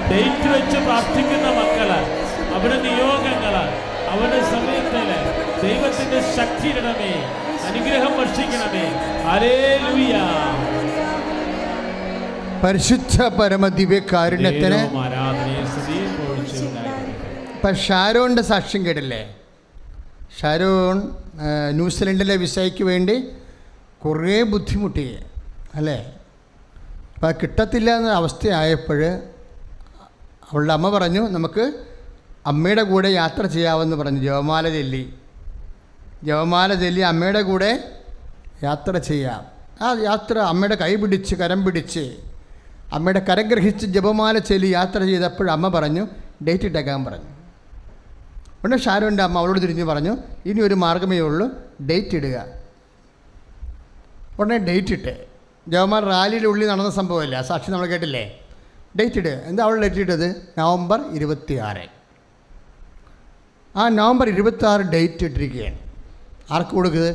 ഡേറ്റ് വെച്ച് പ്രാർത്ഥിക്കുന്ന മക്കള്, അവരുടെ നിയോഗങ്ങള്, അവരുടെ സമയത്തില് ദൈവത്തിന്റെ ശക്തി ഇടണമേ, അനുഗ്രഹം വർഷിക്കണമേ. ഹല്ലേലൂയ. പരിശുദ്ധ പരമദിവ്യകാരുണ്യത്തിന്. ഇപ്പം ഷാരോണിൻ്റെ സാക്ഷ്യം കേട്ടില്ലേ? ഷാരോൺ ന്യൂസിലൻഡിലെ വിസയ്ക്ക് വേണ്ടി കുറേ ബുദ്ധിമുട്ടി, അല്ലേ? അപ്പം കിട്ടത്തില്ല എന്ന അവസ്ഥയായപ്പോൾ അവളുടെ അമ്മ പറഞ്ഞു, നമുക്ക് അമ്മയുടെ കൂടെ യാത്ര ചെയ്യാമെന്ന് പറഞ്ഞു. ജപമാല ചൊല്ലി അമ്മയുടെ കൂടെ യാത്ര ചെയ്യാം. ആ യാത്ര അമ്മയുടെ കൈ പിടിച്ച്, കരം പിടിച്ച്, അമ്മയുടെ കരം ഗ്രഹിച്ച് ജപമാല ചൊല്ലി യാത്ര ചെയ്തപ്പോൾ അമ്മ പറഞ്ഞു, ഡേറ്റ് ഇട്ടേക്കാൻ പറഞ്ഞു. ഉടനെ ഷാരോൻ്റെ അമ്മ അവളോട് തിരിഞ്ഞ് പറഞ്ഞു, ഇനി ഒരു മാർഗ്ഗമേ ഉള്ളൂ, ഡേറ്റ് ഇടുക. ഉടനെ ഡേറ്റ് ഇട്ട്. ജവമാർ റാലിയുടെ ഉള്ളിൽ നടന്ന സംഭവമല്ല, സാക്ഷി നമ്മൾ കേട്ടില്ലേ? ഡേറ്റ് ഇടുക. എന്താ അവൾ ഡേറ്റ് ഇട്ടത്? നവംബർ 26. ആ നവംബർ 26 ഡേറ്റ് ഇട്ടിരിക്കുകയാണ്. ആർക്ക് കൊടുക്കുന്നത്?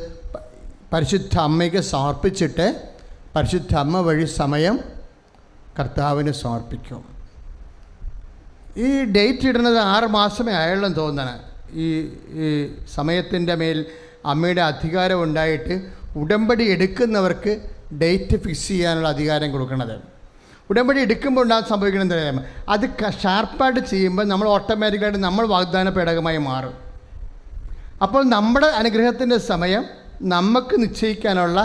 പരിശുദ്ധ അമ്മയ്ക്ക് സമർപ്പിച്ചിട്ട് പരിശുദ്ധ അമ്മ വഴി സമയം കർത്താവിന് സമർപ്പിക്കും. ഈ ഡേറ്റ് ഇടുന്നത് 6 മാസമേ ആയുള്ളെന്ന് തോന്നണം. ഈ സമയത്തിൻ്റെ മേൽ അമ്മയുടെ അധികാരം ഉണ്ടായിട്ട് ഉടമ്പടി എടുക്കുന്നവർക്ക് ഡേറ്റ് ഫിക്സ് ചെയ്യാനുള്ള അധികാരം കൊടുക്കുന്നത്. ഉടമ്പടി എടുക്കുമ്പോൾ ഉണ്ടാകുന്ന സംഭവിക്കണം എന്തായാലും അത് ഷാർപ്പായിട്ട് ചെയ്യുമ്പോൾ നമ്മൾ ഓട്ടോമാറ്റിക്കായിട്ട് നമ്മൾ വാഗ്ദാന പേടകമായി മാറും. അപ്പോൾ നമ്മുടെ അനുഗ്രഹത്തിൻ്റെ സമയം നമുക്ക് നിശ്ചയിക്കാനുള്ള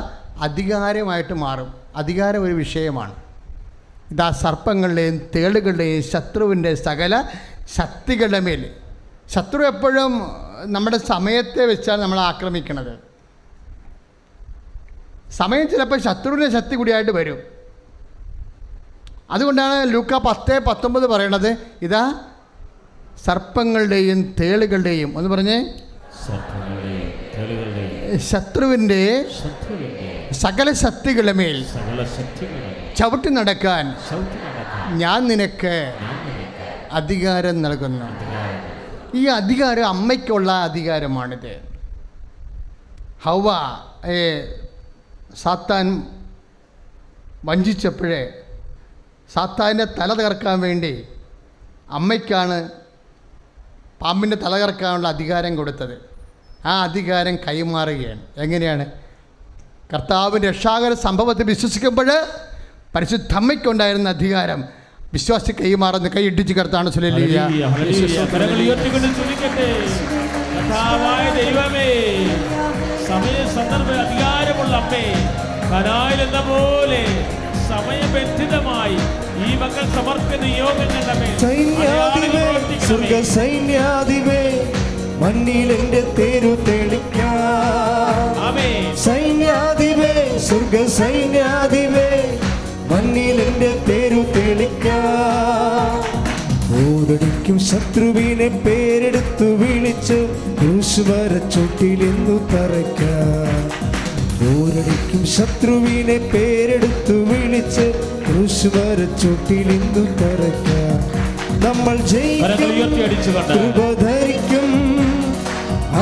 അധികാരമായിട്ട് മാറും. അധികാരം ഒരു വിഷയമാണ്. ഇതാ സർപ്പങ്ങളുടെയും തേളുകളുടെയും ശത്രുവിൻ്റെ സകല ശക്തികളുടെ മേൽ. ശത്രു എപ്പോഴും നമ്മുടെ സമയത്തെ വെച്ചാണ് നമ്മളെ ആക്രമിക്കുന്നത്. സമയം ചിലപ്പോൾ ശത്രുവിൻ്റെ ശക്തി കൂടിയായിട്ട് വരും. അതുകൊണ്ടാണ് ലൂക്ക 10:19 പറയണത്, ഇതാ സർപ്പങ്ങളുടെയും തേളുകളുടെയും ഒന്ന് പറഞ്ഞേ, ശത്രുവിൻ്റെ സകല ശക്തികളുടെ മേൽ ചവിട്ടി നടക്കാൻ ഞാൻ നിനക്ക് അധികാരം നൽകുന്നു. ഈ അധികാരം അമ്മയ്ക്കുള്ള അധികാരമാണിത്. ഹവ്വ സാത്താൻ വഞ്ചിച്ചപ്പോഴേ സാത്താൻ്റെ തല തകർക്കാൻ വേണ്ടി അമ്മയ്ക്കാണ് പാമ്പിൻ്റെ തല തകർക്കാനുള്ള അധികാരം കൊടുത്തത്. ആ അധികാരം കൈമാറുകയാണ്. എങ്ങനെയാണ്? കർത്താവിൻ്റെ രക്ഷാകര സംഭവത്തെ വിശ്വസിക്കുമ്പോൾ പരിശുദ്ധ അമ്മയ്ക്കുണ്ടായിരുന്ന അധികാരം വിശ്വാസി കൈമാറുന്ന കൈ ഇടിച്ച് കർത്താണ്. ദൈവമേ, സമയ സന്ദർഭ അധികാരമുള്ള അമ്മേ, കനായിൽ എന്ന പോലെ സമയബന്ധിതമായി ഈ മക്കൾ സമർപ്പിക്കുന്ന നിയോഗങ്ങളുടെ സൈന്യാധിപേ മണ്ണിൽ എന്റെ തേരു തെളിക്കാം. സൈന്യാധിപേ സ്വർഗ സൈന്യാധിപേ മണ്ണിൽ എന്റെ തേരു തെളിക്കാം. ഓരടിക്കും ശത്രുവിനെ പേരെടുത്തു വിളിച്ച് ക്രൂശ് വരച്ചോട്ടിലെന്നു തറയ്ക്കാം. ഓരടിക്കും ശത്രുവിനെ പേരെടുത്തു വിളിച്ച് ക്രൂശ് വരച്ചോട്ടിലെന്നു തറയ്ക്കാം. നമ്മൾ ജയിക്കും, കൃപ ധരിക്കും,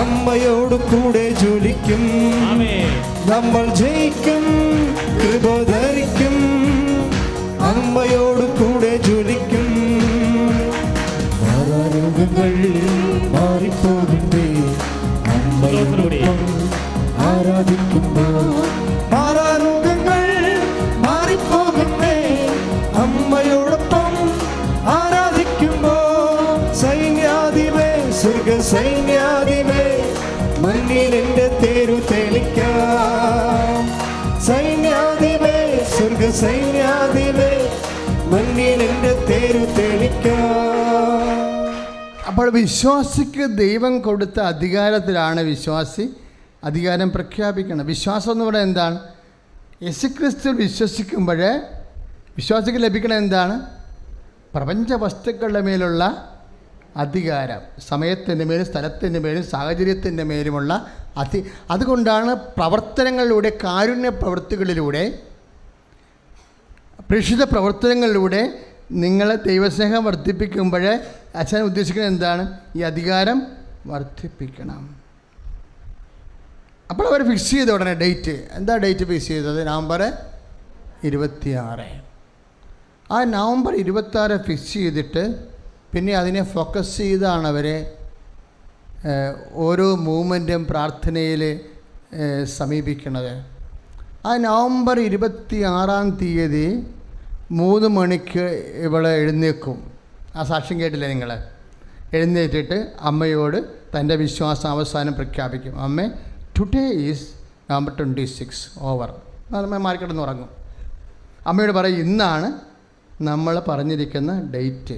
അമ്മയോട് കൂടെ ജോലിക്കും. നമ്മൾ ജയിക്കും, കൃപ ധരിക്കും, അമ്മയോട് കൂടെ ജോലിക്കും. മാറാരോഗങ്ങൾ മാറിപ്പോകുന്നേ അമ്മയോടൊപ്പം ആരാധിക്കുമ്പോൾ. മാറാരോഗങ്ങൾ മാറിപ്പോകുന്നേ അമ്മയോടൊപ്പം ആരാധിക്കുമ്പോൾ. സൈന്യാധിപേ സ്വർഗ സൈന്യാധിപേ മണ്ണിൽ എന്റെ തേരു തെളിക്കാം. സൈന്യാധിപേ സ്വർഗ സൈന്യാധിപേ മണ്ണിൽ എന്റെ തേരു തെളിക്കാം. അപ്പോൾ വിശ്വാസിക്ക് ദൈവം കൊടുത്ത അധികാരത്തിലാണ് വിശ്വാസി അധികാരം പ്രഖ്യാപിക്കണം. വിശ്വാസം എന്ന് പറയുന്നത് എന്താണ്? യേശുക്രിസ്തു വിശ്വസിക്കുമ്പോൾ വിശ്വാസിക്ക് ലഭിക്കണ എന്താണ്? പ്രപഞ്ച വസ്തുക്കളുടെ മേലുള്ള അധികാരം. സമയത്തിൻ്റെ മേലും സ്ഥലത്തിൻ്റെ മേലും സാഹചര്യത്തിൻ്റെ മേലുമുള്ള അതുകൊണ്ടാണ് പ്രവർത്തനങ്ങളിലൂടെ, കാരുണ്യ പ്രവൃത്തികളിലൂടെ, പ്രേക്ഷിത പ്രവർത്തനങ്ങളിലൂടെ നിങ്ങളെ ദൈവസ്നേഹം വർദ്ധിപ്പിക്കുമ്പോൾ അച്ഛൻ ഉദ്ദേശിക്കുന്നത് എന്താണ്? ഈ അധികാരം വർദ്ധിപ്പിക്കണം. അപ്പോൾ അവർ ഫിക്സ് ചെയ്ത ഉടനെ ഡേറ്റ്, എന്താ ഡേറ്റ് ഫിക്സ് ചെയ്തത്? നവംബർ 26. ആ നവംബർ 26 ഫിക്സ് ചെയ്തിട്ട് പിന്നെ അതിനെ ഫോക്കസ് ചെയ്താണ് അവർ ഓരോ മൂവ്മെൻറ്റും പ്രാർത്ഥനയിൽ സമീപിക്കുന്നത്. ആ നവംബർ 26-ാം തീയതി 3 മണിക്ക് ഇവളെ എഴുന്നേക്കും. ആ സാക്ഷ്യം കേട്ടില്ലേ നിങ്ങൾ? എഴുന്നേറ്റിട്ട് അമ്മയോട് തൻ്റെ വിശ്വാസം അവസാനം പ്രഖ്യാപിക്കും. അമ്മേ, ടുഡേ ഈസ് നവംബർ 26 ഓവർ. അമ്മ മാറിക്കിടന്ന് ഉറങ്ങും. അമ്മയോട് പറയും, ഇന്നാണ് നമ്മൾ പറഞ്ഞിരിക്കുന്ന ഡേറ്റ്.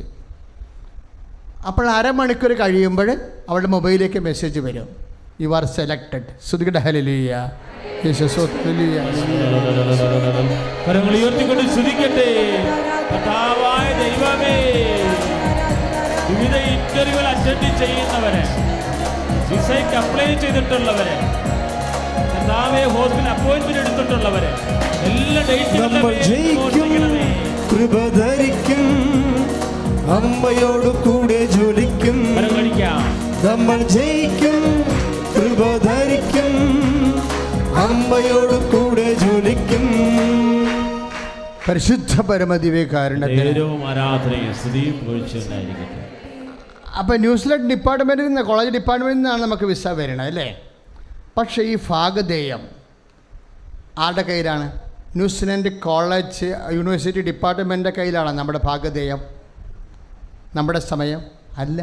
അപ്പോൾ അരമണിക്കൂർ കഴിയുമ്പോൾ അവളുടെ മൊബൈലിലേക്ക് മെസ്സേജ് വരും, യു ആർ സെലക്റ്റഡ്. ശ്രുതികട ഹല്ലേലൂയ. വിവിധ ഇന്റർവ്യൂകൾ അറ്റൻഡ് ചെയ്യുന്നവരെ, വിസയ്ക്ക് അപ്ലൈ ചെയ്തിട്ടുള്ളവരെ, ഹോസ്പിറ്റൽ അപ്പോയിന്റ്മെന്റ് എടുത്തിട്ടുള്ളവരെ എല്ലാ ഡേറ്റുകളും കൃപ ധരിക്കും, അമ്മയോട് കൂടെ ജോലിക്കും. നമ്മൾ ജയിക്കും, കൃപ ധരിക്കും, അമ്മയോട് കൂടെ ജോലിക്കും. പരിശുദ്ധ പരമദിവ്യകാരുണ്യവും ആരാധനയും സ്തുതിയും പുകഴ്ചയുണ്ടായിരിക്കട്ടെ. അപ്പോൾ ന്യൂസിലൻഡ് ഡിപ്പാർട്ട്മെൻറ്റിൽ നിന്ന്, കോളേജ് ഡിപ്പാർട്ട്മെൻറ്റിൽ നിന്നാണ് നമുക്ക് വിസ വരണം അല്ലേ? പക്ഷേ ഈ ഭാഗധേയം ആരുടെ കയ്യിലാണ്? ന്യൂസിലൻഡ് കോളേജ് യൂണിവേഴ്സിറ്റി ഡിപ്പാർട്ട്മെൻറ്റിൻ്റെ കയ്യിലാണ് നമ്മുടെ ഭാഗധേയം, നമ്മുടെ സമയം അല്ല.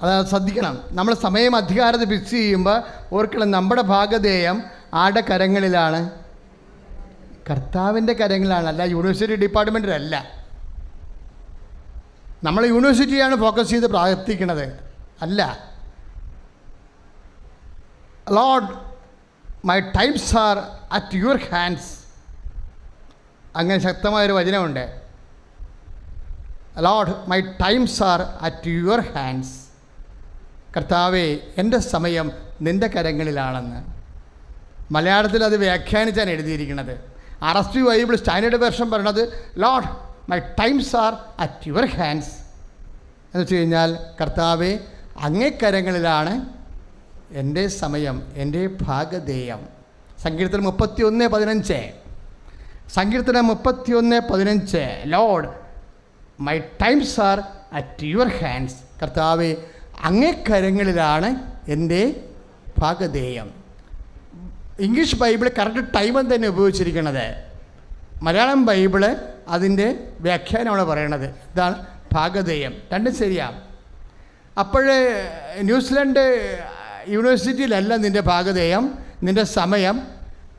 അത് ശ്രദ്ധിക്കണം. നമ്മൾ സമയം അധികാരത്തെ ഫിക്സ് ചെയ്യുമ്പോൾ ഓർക്കണം, നമ്മുടെ ഭാഗധേയം ആരുടെ കരങ്ങളിലാണ്? കർത്താവിൻ്റെ കരങ്ങളിലാണ്, അല്ല യൂണിവേഴ്സിറ്റി ഡിപ്പാർട്ട്മെൻറ്റിലല്ല. നമ്മൾ യൂണിവേഴ്സിറ്റിയാണ് ഫോക്കസ് ചെയ്ത് പ്രാർത്ഥിക്കുന്നത് അല്ല. Lord, my times are at your hands. അങ്ങനെ ശക്തമായൊരു വചനമുണ്ട്. Lord, my times are at your hands. കർത്താവേ, എൻ്റെ സമയം നിൻ്റെ കരങ്ങളിലാണെന്ന്. മലയാളത്തിൽ അത് വ്യാഖ്യാനിച്ചാണ് എഴുതിയിരിക്കുന്നത്. RSV ബൈബിൾ സ്റ്റാൻഡേർഡ് വേർഷൻ പറയണത് Lord, my times are at your hands എന്ന് വെച്ച് കഴിഞ്ഞാൽ, കർത്താവേ, അങ്ങേ കരങ്ങളിലാണ് എൻ്റെ സമയം, എൻ്റെ ഭാഗധേയം. സങ്കീർത്തനം 31:15. സങ്കീർത്തനം 31:15. Lord, my times are at your hands. കർത്താവേ, അങ്ങേ കരങ്ങളിലാണ് എൻ്റെ ഭാഗധേയം. ഇംഗ്ലീഷ് ബൈബിൾ കറക്റ്റ് ടൈം തന്നെ ഉപയോഗിച്ചിരിക്കുന്നത്. മലയാളം ബൈബിള് അതിൻ്റെ വ്യാഖ്യാനമാണ് പറയണത്. ഇതാണ് ഭാഗധേയം. രണ്ടും ശരിയാണ്. അപ്പോൾ ന്യൂസിലൻഡ് യൂണിവേഴ്സിറ്റിയിലല്ല നിൻ്റെ ഭാഗധേയം, നിൻ്റെ സമയം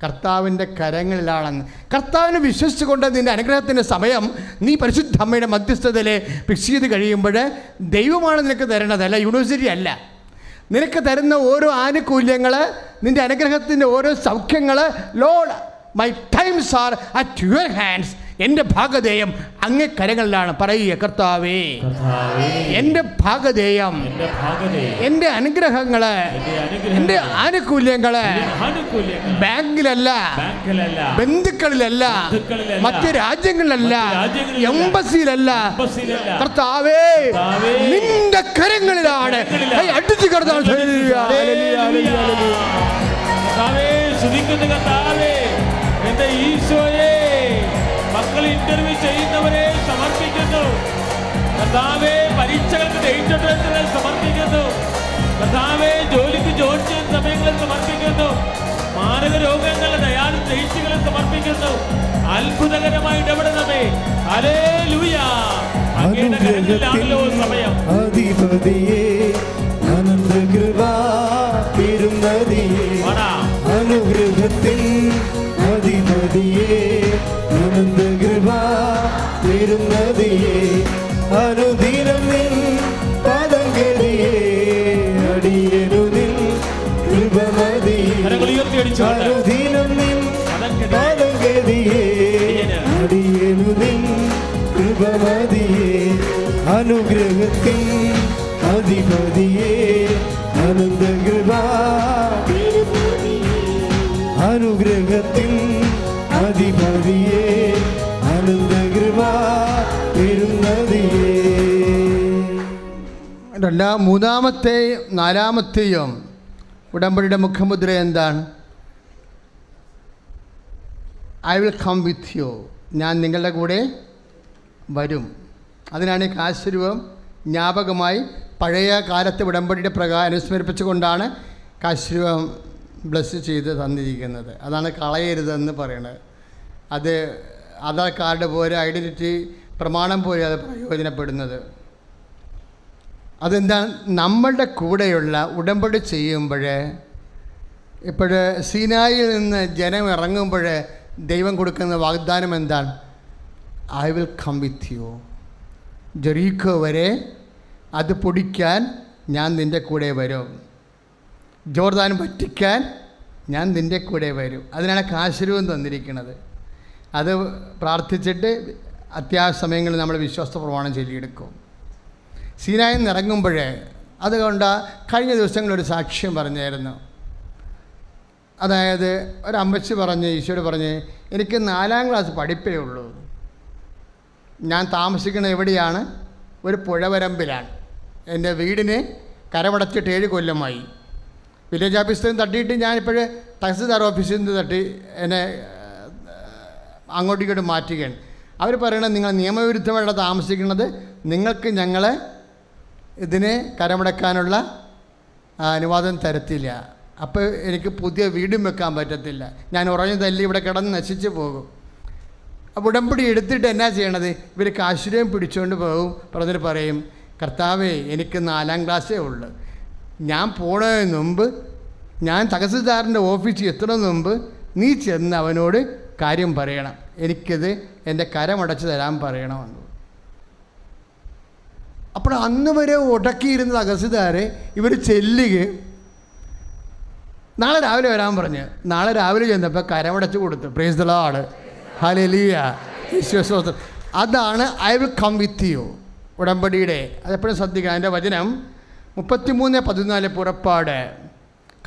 കർത്താവിൻ്റെ കരങ്ങളിലാണെന്ന്. കർത്താവിനെ വിശ്വസിച്ചുകൊണ്ട് നിൻ്റെ അനുഗ്രഹത്തിൻ്റെ സമയം നീ പരിശുദ്ധ അമ്മയുടെ മധ്യസ്ഥതയിൽ ഫിക്സ് ചെയ്ത് കഴിയുമ്പോൾ ദൈവമാണ് നിനക്ക് തരണത്, അല്ല യൂണിവേഴ്സിറ്റി അല്ല. നിനക്ക് തരുന്ന ഓരോ ആനുകൂല്യങ്ങൾ, നിൻ്റെ അനുഗ്രഹത്തിൻ്റെ ഓരോ സൗഖ്യങ്ങൾ, Lord my times are at your hands. എൻ്റെ ഭാഗധേയം അങ്ങേ കരങ്ങളിലാണ്. പറയുക, കർത്താവേ, എൻ്റെ ഭാഗധേയം, എൻ്റെ അനുഗ്രഹങ്ങള്, എൻ്റെ ആനുകൂല്യങ്ങള് ബാങ്കിലല്ല, ബന്ധുക്കളിലല്ല, മറ്റ് രാജ്യങ്ങളിലല്ല, എംബസിയിലല്ല, കർത്താവേ നിന്റെ കരങ്ങളിലാണ്. അടിച്ചു കർത്താവ് എന്റെ ഈശോയെ, മക്കൾ ഇന്റർവ്യൂ ചെയ്യുന്നവരെ സമർപ്പിക്കുന്നു. കർത്താവേ, പരീക്ഷകൾക്ക് ഡേറ്റ് സമർപ്പിക്കുന്നു. കർത്താവേ, ജോലിക്ക് ജോലി ചെയ്യുന്ന സമയങ്ങളിൽ സമർപ്പിക്കുന്നു. മാരക രോഗങ്ങളുടെ ഡയാലിസിസ് ഡേറ്റുകളെ സമർപ്പിക്കുന്നു. അത്ഭുതകരമായി ഇടപെടണമേ. ഹല്ലേലൂയ. അങ്ങയുടെ കരങ്ങളിലാണല്ലോ സമയം. അധിപതിയേ, അനന്തകൃപാ പെരുന്നതിയേ, അനുഗ്രഹത്തിൻ അധിപതിയേ, അനന്തകൃപാ പെരുന്നതിയേ, അനുദിനം നിൻ പാദം ഗതിയേ, അടിയനു നിൻ കൃപമതിയേ, അനുദിനം നിൻ പാദം ഗതിയേ, അടിയനു നിൻ കൃപമതിയേ, അനുഗ്രഹത്തിൻ അധിപതിയേ, അനന്തകൃപാ, അനുഗ്രഹത്തിൻ അധിപതിയേ, അനന്തകൃപാ പെരുന്നതിയേ. മൂന്നാമത്തെയും നാലാമത്തെയും ഉടമ്പടിയുടെ മുഖമുദ്ര എന്താണ്? I will come with you. ഞാൻ നിങ്ങളുടെ കൂടെ വരും. അതിനാണ് കാശുരൂപം ജ്ഞാപകമായി പഴയ കാലത്തെ ഉടമ്പടിയുടെ പ്രകാരം അനുസ്മരിപ്പിച്ചുകൊണ്ടാണ് കാശുരൂപം ബ്ലസ് ചെയ്ത് തന്നിരിക്കുന്നത്. അതാണ് കളയരുതെന്ന് പറയുന്നത്. അത് ആധാർ കാർഡ് പോലെ ഐഡൻറ്റിറ്റി പ്രമാണം പോലെ അത് പ്രയോജനപ്പെടുന്നത്. അതെന്താണ്? നമ്മളുടെ കൂടെയുള്ള ഉടമ്പടി ചെയ്യുമ്പോൾ, ഇപ്പോൾ സീനായിൽ നിന്ന് ജനം ഇറങ്ങുമ്പോൾ ദൈവം കൊടുക്കുന്ന വാഗ്ദാനം എന്താണ്? I will come with you. Jericho വരെ അത് പൊടിക്കാൻ ഞാൻ നിൻ്റെ കൂടെ വരും. ജോർദാൻ വറ്റിക്കാൻ ഞാൻ നിൻ്റെ കൂടെ വരും. അതിനാണ് കാശുരൂപം തന്നിരിക്കുന്നത്. അത് പ്രാർത്ഥിച്ചിട്ട് അത്യാവശ്യ സമയങ്ങളിൽ നമ്മൾ വിശ്വാസ പ്രമാണം ചൊല്ലിയെടുക്കും. സീനായിൽ നിന്ന് ഇറങ്ങുമ്പോൾ അതുകൊണ്ട് കഴിഞ്ഞ ദിവസങ്ങളൊരു സാക്ഷ്യം പറഞ്ഞായിരുന്നു. അതായത് ഒരു അമ്മച്ചി പറഞ്ഞ്, ഈശോയോട് പറഞ്ഞ്, എനിക്ക് 4ാം ക്ലാസ് പഠിപ്പേ ഉള്ളൂ. ഞാൻ താമസിക്കുന്നത് എവിടെയാണ്? ഒരു പുഴവരമ്പിലാണ്. എൻ്റെ വീടിന് കരമടച്ചിട്ട് 7 കൊല്ലമായി. വില്ലേജ് ഓഫീസിൽ നിന്ന് തട്ടിയിട്ട് ഞാനിപ്പോൾ തഹസിൽദാർ ഓഫീസിൽ നിന്ന് തട്ടി എന്നെ അങ്ങോട്ടും ഇങ്ങോട്ടും മാറ്റുകയാണ്. അവർ പറയണത്, നിങ്ങൾ നിയമവിരുദ്ധമായിട്ട് താമസിക്കുന്നത്, നിങ്ങൾക്ക് ഞങ്ങളെ ഇതിനെ കരമടക്കാനുള്ള അനുവാദം തരത്തില്ല. അപ്പോൾ എനിക്ക് പുതിയ വീടും വെക്കാൻ പറ്റത്തില്ല. ഞാൻ ഉറഞ്ഞു തല്ലി ഇവിടെ കിടന്ന് നശിച്ച് പോകും. അപ്പോൾ ഉടമ്പടി എടുത്തിട്ട് എന്നാ ചെയ്യണത്? ഇവർ കാശുരൂപം പിടിച്ചുകൊണ്ട് പോകും. പറഞ്ഞിട്ട് പറയും, കർത്താവേ, എനിക്ക് 4ാം ക്ലാസ്സേ ഉള്ളൂ. ഞാൻ പോണതിന് മുമ്പ്, ഞാൻ തഹസിൽദാറിൻ്റെ ഓഫീസിൽ എത്തുന്നതിന് മുമ്പ് നീ ചെന്ന് അവനോട് കാര്യം പറയണം. എനിക്കിത് എൻ്റെ കരമടച്ച് തരാൻ പറയണമെന്ന്. അപ്പോൾ അന്ന് വരെ ഉടക്കിയിരുന്ന തഹസിൽദാരെ ഇവർ ചെല്ലുകയും നാളെ രാവിലെ വരാൻ പറഞ്ഞ് നാളെ രാവിലെ ചെന്നപ്പോൾ കരമടച്ച് കൊടുത്തു. പ്രൈസ് ദി ലോർഡ്, ഹല്ലേലൂയ, ഈശോസ്തോത്രം. അതാണ് I will come with you ഉടമ്പടിയുടെ. അതെപ്പോഴും ശ്രദ്ധിക്കുക. അതിൻ്റെ വചനം 33:14 പുറപ്പാട്.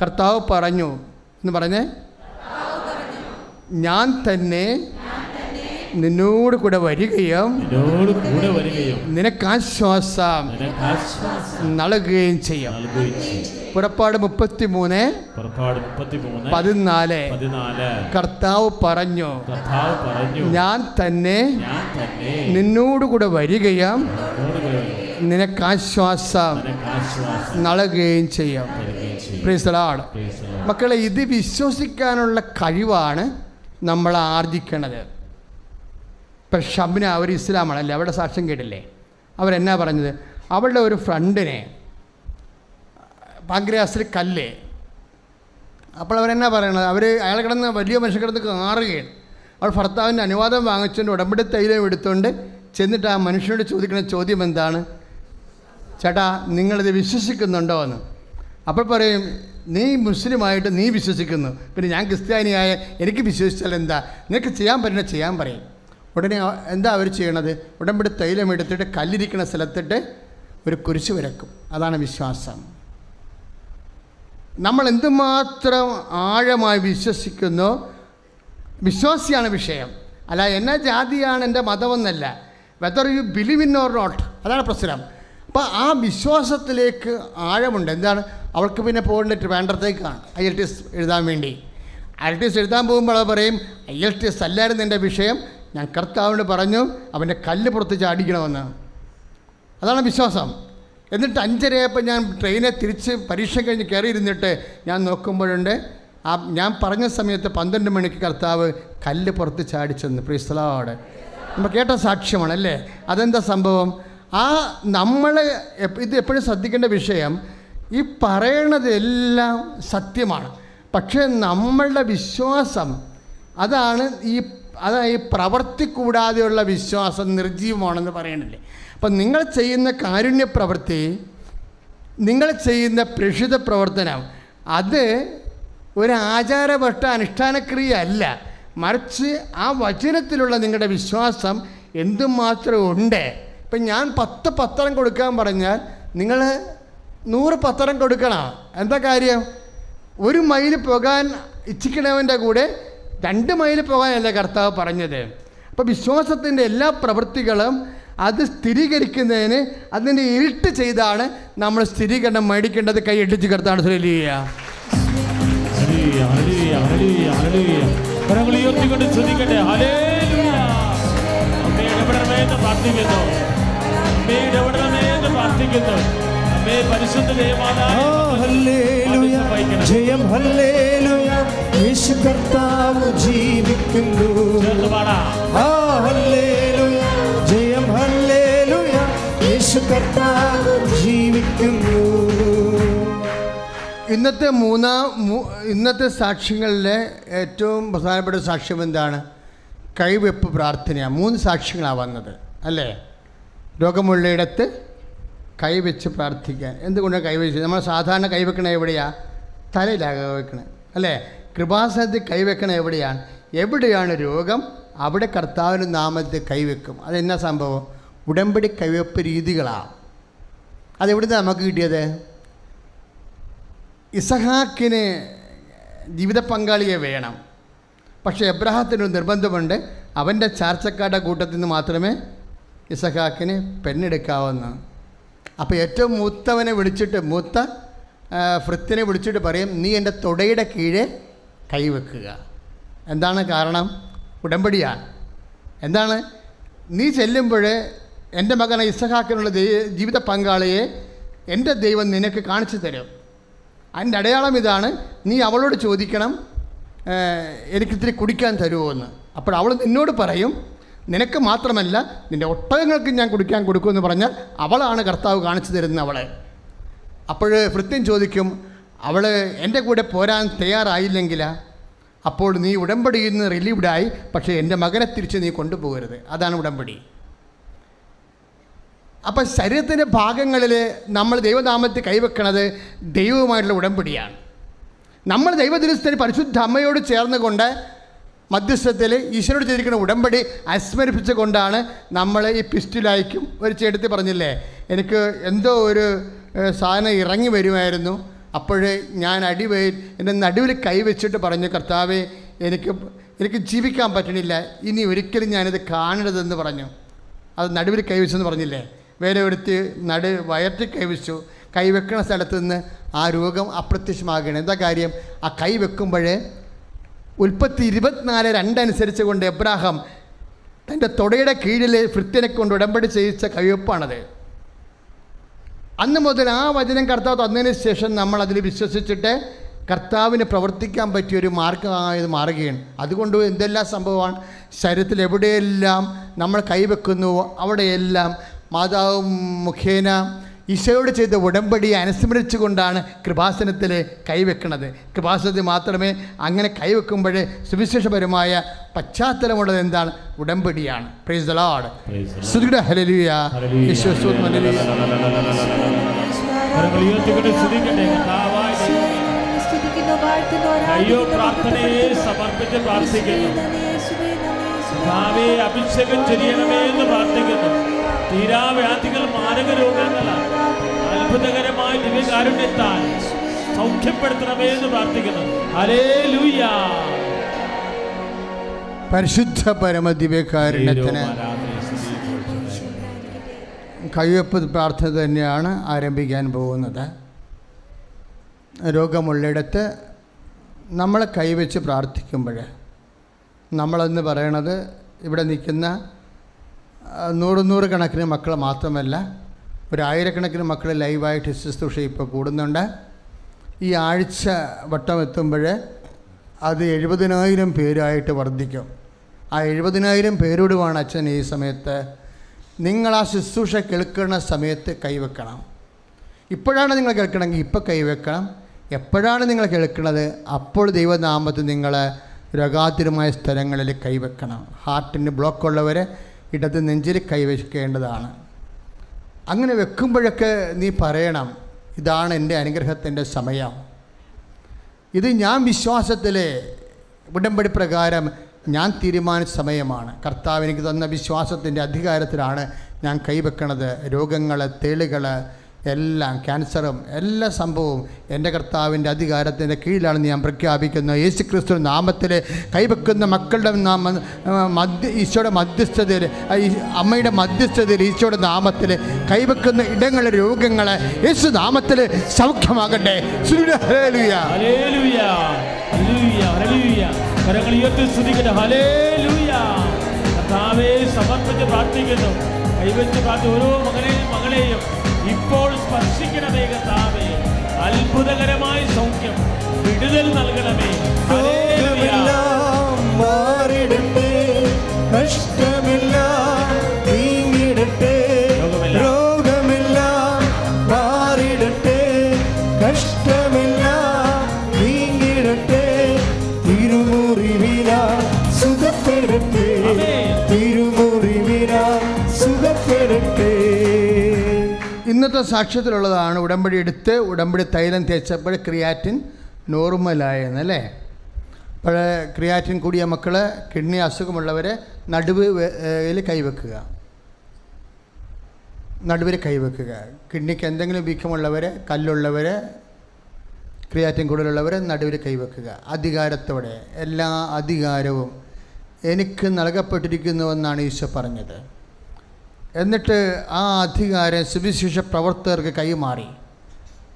കർത്താവ് പറഞ്ഞു എന്ന് പറഞ്ഞേ, ഞാൻ തന്നെ നിന്നോട് കൂടെ വരികയും നിനക്കാശ്വാസം നൽകുകയും ചെയ്യും. പുറപ്പാട് 33:14 കർത്താവ് പറഞ്ഞു, ഞാൻ തന്നെ നിന്നോടുകൂടെ വരികയും നിനക്കാശ്വാസം നൽകുകയും ചെയ്യും. Price the Lord. മക്കളെ, ഇത് വിശ്വസിക്കാനുള്ള കഴിവാണ് നമ്മൾ ആർജിക്കണത്. ഇപ്പം ഷബ്ന, അവർ ഇസ്ലാമാണല്ലേ, അവരുടെ സാക്ഷ്യം കേട്ടില്ലേ? അവരെന്നാ പറഞ്ഞത്? അവളുടെ ഒരു ഫ്രണ്ടിനെ പാങ്ക്രിയാസിൽ കല്ല്. അപ്പോൾ അവരെന്നാ പറയണത്? അയാൾ കിടന്ന് വലിയ മനുഷ്യൻ കിടന്ന് കാറുകയാണ്. അവൾ ഭർത്താവിൻ്റെ അനുവാദം വാങ്ങിച്ചുകൊണ്ട് ഉടമ്പടി തൈലം എടുത്തുകൊണ്ട് ചെന്നിട്ട് ആ മനുഷ്യനോട് ചോദിക്കുന്ന ചോദ്യം എന്താണ്? ചേട്ടാ, നിങ്ങളിത് വിശ്വസിക്കുന്നുണ്ടോ എന്ന്. അപ്പോൾ പറയും, നീ മുസ്ലിമായിട്ട് നീ വിശ്വസിക്കുന്നു, പിന്നെ ഞാൻ ക്രിസ്ത്യാനിയായ എനിക്ക് വിശ്വസിച്ചാൽ എന്താ? നിനക്ക് ചെയ്യാൻ പറ്റുന്ന ചെയ്യാൻ പറയും. ഉടനെ എന്താ അവർ ചെയ്യണത്? ഉടമ്പടി തൈലം എടുത്തിട്ട് കല്ലിരിക്കുന്ന സ്ഥലത്തിട്ട് ഒരു കുരിശ് വരക്കും. അതാണ് വിശ്വാസം. നമ്മൾ എന്തുമാത്രം ആഴമായി വിശ്വസിക്കുന്നോ, വിശ്വാസിയാണ് വിഷയം. അല്ല എന്നാ ജാതിയാണ് എൻ്റെ മതമെന്നല്ല, whether you believe in or not, അതാണ് പ്രശ്നം. അപ്പോൾ ആ വിശ്വാസത്തിലേക്ക് ആഴമുണ്ട്. എന്താണ്? അവൾക്ക് പിന്നെ പോകേണ്ടിട്ട് വേണ്ടത്തേക്കാണ് IELTS എഴുതാൻ വേണ്ടി. IELTS എഴുതാൻ പോകുമ്പോൾ അവൾ പറയും, IELTS അല്ലായിരുന്നു എൻ്റെ വിഷയം, ഞാൻ കർത്താവിനോട് പറഞ്ഞു അവൻ്റെ കല്ല് പുറത്ത് ചാടിക്കണമെന്ന്. അതാണ് വിശ്വാസം. എന്നിട്ട് 5:30 ഞാൻ ട്രെയിനെ തിരിച്ച് പരീക്ഷ കഴിഞ്ഞ് കയറിയിരുന്നിട്ട് ഞാൻ നോക്കുമ്പോഴുണ്ട്, ഞാൻ പറഞ്ഞ സമയത്ത് 12 മണിക്ക് കർത്താവ് കല്ല് പുറത്ത് ചാടിച്ചെന്ന്. Price the Lord. നമ്മൾ കേട്ട സാക്ഷ്യമാണല്ലേ. അതെന്താ സംഭവം? നമ്മൾ ഇത് എപ്പോഴും ശ്രദ്ധിക്കേണ്ട വിഷയം, ഈ പറയണതെല്ലാം സത്യമാണ്, പക്ഷേ നമ്മളുടെ വിശ്വാസം അതാണ് ഈ പ്രവൃത്തി കൂടാതെയുള്ള വിശ്വാസം നിർജീവമാണെന്ന് പറയണില്ലേ. അപ്പം നിങ്ങൾ ചെയ്യുന്ന കാരുണ്യ പ്രവൃത്തി, നിങ്ങൾ ചെയ്യുന്ന പ്രേക്ഷിത പ്രവർത്തനം, അത് ഒരു ആചാരവട്ട അനുഷ്ഠാനക്രിയ അല്ല, മറിച്ച് ആ വചനത്തിലുള്ള നിങ്ങളുടെ വിശ്വാസം എന്തുമാത്രം ഉണ്ട്. ഇപ്പം ഞാൻ 10 പത്രം കൊടുക്കാൻ പറഞ്ഞാൽ നിങ്ങൾ 100 പത്രം കൊടുക്കണം. എന്താ കാര്യം? 1 മൈൽ പോകാൻ ഇച്ഛിക്കണവൻ്റെ കൂടെ 2 മൈൽ പോകാനല്ല കർത്താവ് പറഞ്ഞത്. അപ്പോൾ വിശ്വാസത്തിൻ്റെ എല്ലാ പ്രവൃത്തികളും അത് സ്ഥിരീകരിക്കുന്നതിന് അതിൻ്റെ ഇരുട്ട് ചെയ്താണ് നമ്മൾ സ്ഥിരീകരണം മേടിക്കേണ്ടത്. കൈ ഇടിച്ച് കർത്താണ് ജയം ഹല്ലേലൂയ, യേശു കർത്താവ് ജീവിക്കുന്നു. ഹല്ലേലൂയ, ജയം ഹല്ലേലൂയ, യേശു കർത്താവ് ജീവിക്കുന്നു. ഇന്നത്തെ സാക്ഷ്യങ്ങളിലെ ഏറ്റവും പ്രധാനപ്പെട്ട സാക്ഷ്യം എന്താണ്? കൈവെപ്പ് പ്രാർത്ഥനയാണ്. 3 സാക്ഷ്യങ്ങളാണ് വന്നത് അല്ലേ? രോഗമുള്ളയിടത്ത് കൈവച്ച് പ്രാർത്ഥിക്കാൻ. എന്തുകൊണ്ടാണ് കൈവച്ച്? നമ്മൾ സാധാരണ കൈവെക്കണ എവിടെയാണ്? തലയിലാണ് കൈവെക്കണേ അല്ലേ? കൃപാസനത്തിൽ കൈവെക്കണ എവിടെയാണ്? എവിടെയാണ് രോഗം അവിടെ കർത്താവിൻ്റെ നാമത്തിൽ കൈവെക്കും. അതെന്നാ സംഭവം? ഉടമ്പടി കൈവെപ്പ് രീതികളാണ്. അതെവിടുന്ന് നമുക്ക് കിട്ടിയത്? ഇസഹാക്കിന് ജീവിത പങ്കാളിയെ വേണം, പക്ഷേ എബ്രഹാത്തിനൊരു നിർബന്ധമുണ്ട്, അവൻ്റെ ചാർച്ചക്കാരുടെ കൂട്ടത്തിൽ നിന്ന് മാത്രമേ ഇസഹാക്കിന് പെണ്ണെടുക്കാവുന്ന. അപ്പോൾ ഏറ്റവും മൂത്തവനെ വിളിച്ചിട്ട്, മൂത്ത ഫ്രിത്തിനെ വിളിച്ചിട്ട് പറയും, നീ എൻ്റെ തുടയുടെ കീഴെ കൈവെക്കുക. എന്താണ് കാരണം? ഉടമ്പടിയാണ്. എന്താണ്? നീ ചെല്ലുമ്പോൾ എൻ്റെ മകനെ ഇസഹാക്കിനുള്ള ജീവിത പങ്കാളിയെ എൻ്റെ ദൈവം നിനക്ക് കാണിച്ചു തരും. അതിൻ്റെ അടയാളം ഇതാണ്, നീ അവളോട് ചോദിക്കണം, എനിക്കിത്തിരി കുടിക്കാൻ തരുമോ എന്ന്. അപ്പോൾ അവൾ നിന്നോട് പറയും, നിനക്ക് മാത്രമല്ല നിൻ്റെ ഒട്ടകങ്ങൾക്ക് ഞാൻ കുടിക്കാൻ കൊടുക്കുമെന്ന് പറഞ്ഞാൽ അവളാണ് കർത്താവ് കാണിച്ചു തരുന്നത് അവളെ. അപ്പോൾ ഭൃത്യൻ ചോദിക്കും, അവൾ എൻ്റെ കൂടെ പോരാൻ തയ്യാറായില്ലെങ്കിലാ? അപ്പോൾ നീ ഉടമ്പടിയിൽ നിന്ന് റിലീവ്ഡായി, പക്ഷേ എൻ്റെ മകനെ തിരിച്ച് നീ കൊണ്ടുപോകരുത്. അതാണ് ഉടമ്പടി. അപ്പം ശരീരത്തിൻ്റെ ഭാഗങ്ങളിൽ നമ്മൾ ദൈവനാമത്തിൽ കൈവെക്കണത് ദൈവവുമായിട്ടുള്ള ഉടമ്പടിയാണ്. നമ്മൾ ദൈവദിനസ്ഥന് പരിശുദ്ധ അമ്മയോട് ചേർന്നുകൊണ്ട് മധ്യസ്ഥത്തിൽ ഈശ്വരോട് ചെയ്തിരിക്കുന്ന ഉടമ്പടി അനുസ്മരിപ്പിച്ചുകൊണ്ടാണ് നമ്മൾ ഈ പിസ്റ്റിലായിക്കും. ഒരു ചേട്ടത്തി പറഞ്ഞില്ലേ, എനിക്ക് എന്തോ ഒരു സാധനം ഇറങ്ങി വരുമായിരുന്നു, അപ്പോൾ ഞാൻ എൻ്റെ നടുവിൽ കൈവച്ചിട്ട് പറഞ്ഞു, കർത്താവേ എനിക്ക് ജീവിക്കാൻ പറ്റണില്ല, ഇനി ഒരിക്കലും ഞാനിത് കാണരുതെന്ന് പറഞ്ഞു. അത് നടുവിൽ കൈവച്ചെന്ന് പറഞ്ഞില്ലേ, വേറെ എടുത്ത് വയറ്റിൽ കൈവച്ചു. കൈവെക്കണ സ്ഥലത്ത് നിന്ന് ആ രോഗം അപ്രത്യക്ഷമാകണം. എന്താ കാര്യം? ആ കൈ വെക്കുമ്പോഴേ ഉൽപ്പത്തി 24:2 അനുസരിച്ച് കൊണ്ട് എബ്രാഹാം തൻ്റെ തൊടയുടെ കീഴിൽ ഭൃത്യനെ കൊണ്ട് ഉടമ്പടി ചെയ്യിച്ച കൈവെപ്പാണത്. അന്ന് മുതൽ ആ വചനം കർത്താവ് തന്നതിന് ശേഷം നമ്മൾ അതിൽ വിശ്വസിച്ചിട്ട് കർത്താവിന് പ്രവർത്തിക്കാൻ പറ്റിയൊരു മാർഗമായത് മാറുകയാണ്. അതുകൊണ്ട് എന്തെല്ലാം സംഭവമാണ്, ശരീരത്തിൽ എവിടെയെല്ലാം നമ്മൾ കൈവെക്കുന്നുവോ അവിടെയെല്ലാം മാതാവ് മുഖേന ഈശോയോട് ചെയ്ത ഉടമ്പടിയെ അനുസ്മരിച്ചുകൊണ്ടാണ് കൃപാസനത്തിൽ കൈവെക്കുന്നത്. കൃപാസനത്തിൽ മാത്രമേ അങ്ങനെ കൈവെക്കുമ്പോൾ സുവിശേഷപരമായ പശ്ചാത്തലമുള്ളത് എന്താണ്? ഉടമ്പടിയാണ്. Praise the Lord. സ്തുതിക്കട്ടെ. ഹല്ലേലൂയ. യേശുവേ സ്തോത്രം. ഹല്ലേലൂയ. പ്രാർത്ഥനയെ സമർപ്പിച്ച് പ്രാർത്ഥിക്കുന്നു. അഭിഷേകം ചെയ്യണമേ എന്ന് പ്രാർത്ഥിക്കുന്നു. തീരാവ്യാധികൾ, മാരക രോഗങ്ങൾ അത്ഭുതകരമായ ദിവ്യകാരുണ്യത്താൽ സൗഖ്യപ്പെടുത്തണമേ എന്ന് പ്രാർത്ഥിക്കുന്നു. ഹല്ലേലൂയ. പരിശുദ്ധ പരമ ദിവ്യകാരുണ്യത്തിന് കയ്യൊപ്പ് പ്രാർത്ഥന തന്നെയാണ് ആരംഭിക്കാൻ പോകുന്നത്. രോഗമുള്ളിടത്ത് നമ്മൾ കൈവച്ച് പ്രാർത്ഥിക്കുമ്പോൾ നമ്മളെന്ന് പറയണത് ഇവിടെ നിൽക്കുന്ന 100 കണക്കിന് മക്കൾ മാത്രമല്ല, 1000കണക്കിന് മക്കൾ ലൈവായിട്ട് ശുശ്രൂഷ ഇപ്പോൾ കൂടുന്നുണ്ട്. ഈ ആഴ്ച വട്ടം എത്തുമ്പോൾ അത് 70,000 പേരായിട്ട് വർദ്ധിക്കും. ആ 70,000 പേരോടുമാണ് അച്ഛൻ ഈ സമയത്ത് നിങ്ങൾ ആ ശുശ്രൂഷ കേൾക്കുന്ന സമയത്ത് കൈവെക്കണം. ഇപ്പോഴാണ് നിങ്ങൾ കേൾക്കണമെങ്കിൽ ഇപ്പോൾ കൈവെക്കണം. എപ്പോഴാണ് നിങ്ങൾ കേൾക്കുന്നത് അപ്പോൾ ദൈവനാമത്തിൽ നിങ്ങൾ രോഗാതുരമായ സ്ഥലങ്ങളിൽ കൈവെക്കണം. ഹാർട്ടിന് ബ്ലോക്കുള്ളവർ ഇടത് നെഞ്ചിൽ കൈവയ്ക്കേണ്ടതാണ്. അങ്ങനെ വെക്കുമ്പോഴൊക്കെ നീ പറയണം, ഇതാണ് എൻ്റെ അനുഗ്രഹത്തിൻ്റെ സമയം. ഇത് ഞാൻ വിശ്വാസത്തിൽ ഉടമ്പടി പ്രകാരം ഞാൻ തീരുമാനിച്ച സമയമാണ്. കർത്താവ് എനിക്ക് തന്ന വിശ്വാസത്തിൻ്റെ അധികാരത്തിലാണ് ഞാൻ കൈവെക്കണത്. രോഗങ്ങൾ, തേളുകൾ എല്ലാം, ക്യാൻസറും എല്ലാ സംഭവവും എൻ്റെ കർത്താവിൻ്റെ അധികാരത്തിൻ്റെ കീഴിലാണെന്ന് ഞാൻ പ്രഖ്യാപിക്കുന്നു. യേശു ക്രിസ്തു നാമത്തിൽ കൈവെക്കുന്ന മക്കളുടെ ഈശോയുടെ മധ്യസ്ഥതയിൽ, അമ്മയുടെ മധ്യസ്ഥതയിൽ, ഈശോയുടെ നാമത്തിൽ കൈവെക്കുന്ന ഇടങ്ങളിലെ രോഗങ്ങൾ യേശു നാമത്തിൽ സൗഖ്യമാകട്ടെ. ഹല്ലേലൂയ. ഹല്ലേലൂയ. ഹല്ലേലൂയ. ഹല്ലേലൂയ. കരങ്ങൾ ഉയർത്തി സ്തുതിക്കട്ടെ. ഹല്ലേലൂയ. കർത്താവേ സമർപ്പിച്ച് പ്രാർത്ഥിക്കുന്നു. കൈവെച്ച് പ്രാർത്ഥിക്കുന്ന ഓരോ മകളെയും ഇപ്പോൾ സ്പർശിക്കണമേ കർത്താവേ. അത്ഭുതകരമായ സൗഖ്യം, വിടുതൽ നൽകണമേ. മാറിടട്ടെ, കഷ്ടമെല്ലാം നീങ്ങിടട്ടെ. രോഗമെല്ലാം മാറിടട്ടെ, കഷ്ടമെല്ലാം നീങ്ങിടട്ടെ. തിരുമുറിവിനാ സുഖപ്പെടട്ടെ, തിരുമുറിവിനാ സുഖപ്പെടട്ടെ. ഇന്നത്തെ സാക്ഷ്യത്തിലുള്ളതാണ് ഉടമ്പടി എടുത്ത് ഉടമ്പടി തൈലം തേച്ചപ്പോൾ ക്രിയാറ്റിൻ നോർമലായെന്നല്ലേ. അപ്പോൾ ക്രിയാറ്റിൻ കൂടിയ മക്കൾ, കിഡ്നി അസുഖമുള്ളവർ നടുവിൽ കൈവെക്കുക. കിഡ്നിക്ക് എന്തെങ്കിലും വീക്കമുള്ളവർ, കല്ലുള്ളവർ, ക്രിയാറ്റിൻ കൂടുതലുള്ളവർ നടുവിൽ കൈവെക്കുക. അധികാരത്തോടെ, എല്ലാ അധികാരവും എനിക്ക് നൽകപ്പെട്ടിരിക്കുന്നുവെന്നാണ് ഈശോ പറഞ്ഞത്. എന്നിട്ട് ആ അധികാരം സുവിശേഷ പ്രവർത്തകർക്ക് കൈമാറി.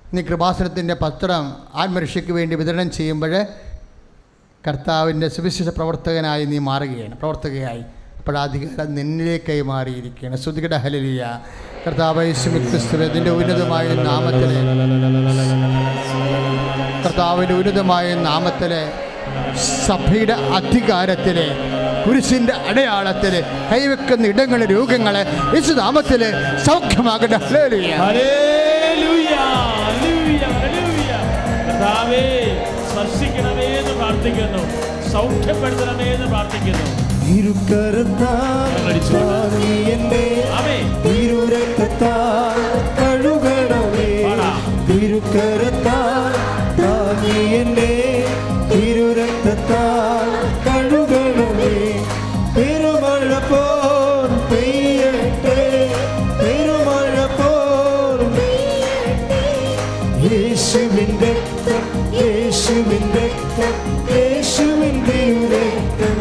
ഇനി കൃപാസനത്തിൻ്റെ പത്രം ആത്മരക്ഷയ്ക്ക് വേണ്ടി വിതരണം ചെയ്യുമ്പോൾ കർത്താവിൻ്റെ സുവിശേഷ പ്രവർത്തകനായി നീ മാറുകയാണ്, പ്രവർത്തകയായി. അപ്പോൾ അധികാരം നിന്നിലേക്ക് കൈമാറിയിരിക്കുകയാണ്. സ്തുതിക്കട്ടെ. ഹല്ലേലൂയ. കർത്താവ് യേശു ക്രിസ്തുവേ, നിൻ്റെ ഉന്നതമായ നാമത്തിൽ, കർത്താവിൻ്റെ ഉന്നതമായ നാമത്തിൽ സഭയുടെ അധികാരത്തിൽ, കുരിശിൻ്റെ അടയാളത്തിൽ കൈവെക്കുന്ന ഇടങ്ങളിലെ രോഗങ്ങളെ യേശുനാമത്തിൽ സൗഖ്യമാകട്ടെ. ഹല്ലേലൂയ. ഹല്ലേലൂയ. ഹല്ലേലൂയ. ഹല്ലേലൂയ. കർത്താവേ സ്പർശിക്കണമേ എന്ന് പ്രാർത്ഥിക്കുന്നു. സൗഖ്യപ്പെടുത്തണമേ എന്ന് പ്രാർത്ഥിക്കുന്നു. പെരുമഴ പോൽ പെയ്യട്ടെ, പെരുമഴ പോൽ യേശുവിൻ രക്തം, യേശുവിൻ രക്തം, യേശുവിൻ രക്തം.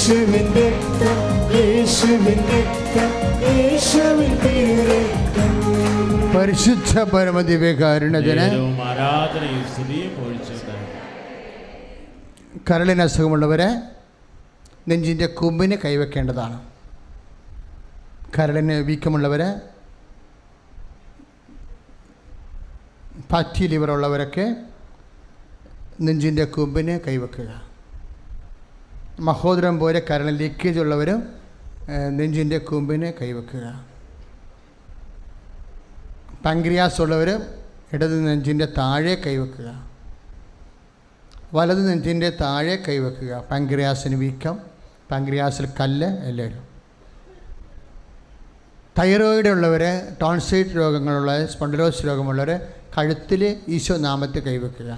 യേശുവിൻ രക്തം, യേശുവിൻ രക്തം, യേശുവിൻ രക്തം. പരിശുദ്ധ പരമദിവ്യകാരുണ്യത്തിന് ദൈവവും ആരാധനയും സ്തുതിയും പൊഴിച്ചുകൊണ്ട് കരളിന് അസുഖമുള്ളവരെ നെഞ്ചിൻ്റെ കൊമ്പിന് കൈവയ്ക്കേണ്ടതാണ്. കരളിന് വീക്കമുള്ളവരെ, ഫാറ്റി ലിവറുള്ളവരൊക്കെ നെഞ്ചിൻ്റെ കൊമ്പിന് കൈവയ്ക്കുക. മഹോദരം പോലെ കരളിന് ലീക്കേജ് ഉള്ളവരും നെഞ്ചിൻ്റെ കൊമ്പിന് കൈവയ്ക്കുക. പാങ്ക്രിയാസ് ഉള്ളവർ ഇടത് നെഞ്ചിൻ്റെ താഴെ കൈവയ്ക്കുക. വലത് നെഞ്ചിൻ്റെ താഴെ കൈവയ്ക്കുക. പാങ്ക്രിയാസിന് വീക്കം, പാങ്ക്രിയാസിൽ കല്ല് എല്ലാവരും. തൈറോയിഡ് ഉള്ളവർ, ടോൺസൈറ്റ് രോഗങ്ങളുള്ളവർ, സ്പോണ്ടിലോസിസ് രോഗമുള്ളവർ കഴുത്തിൽ ഈശോ നാമത്തിൽ കൈവയ്ക്കുക.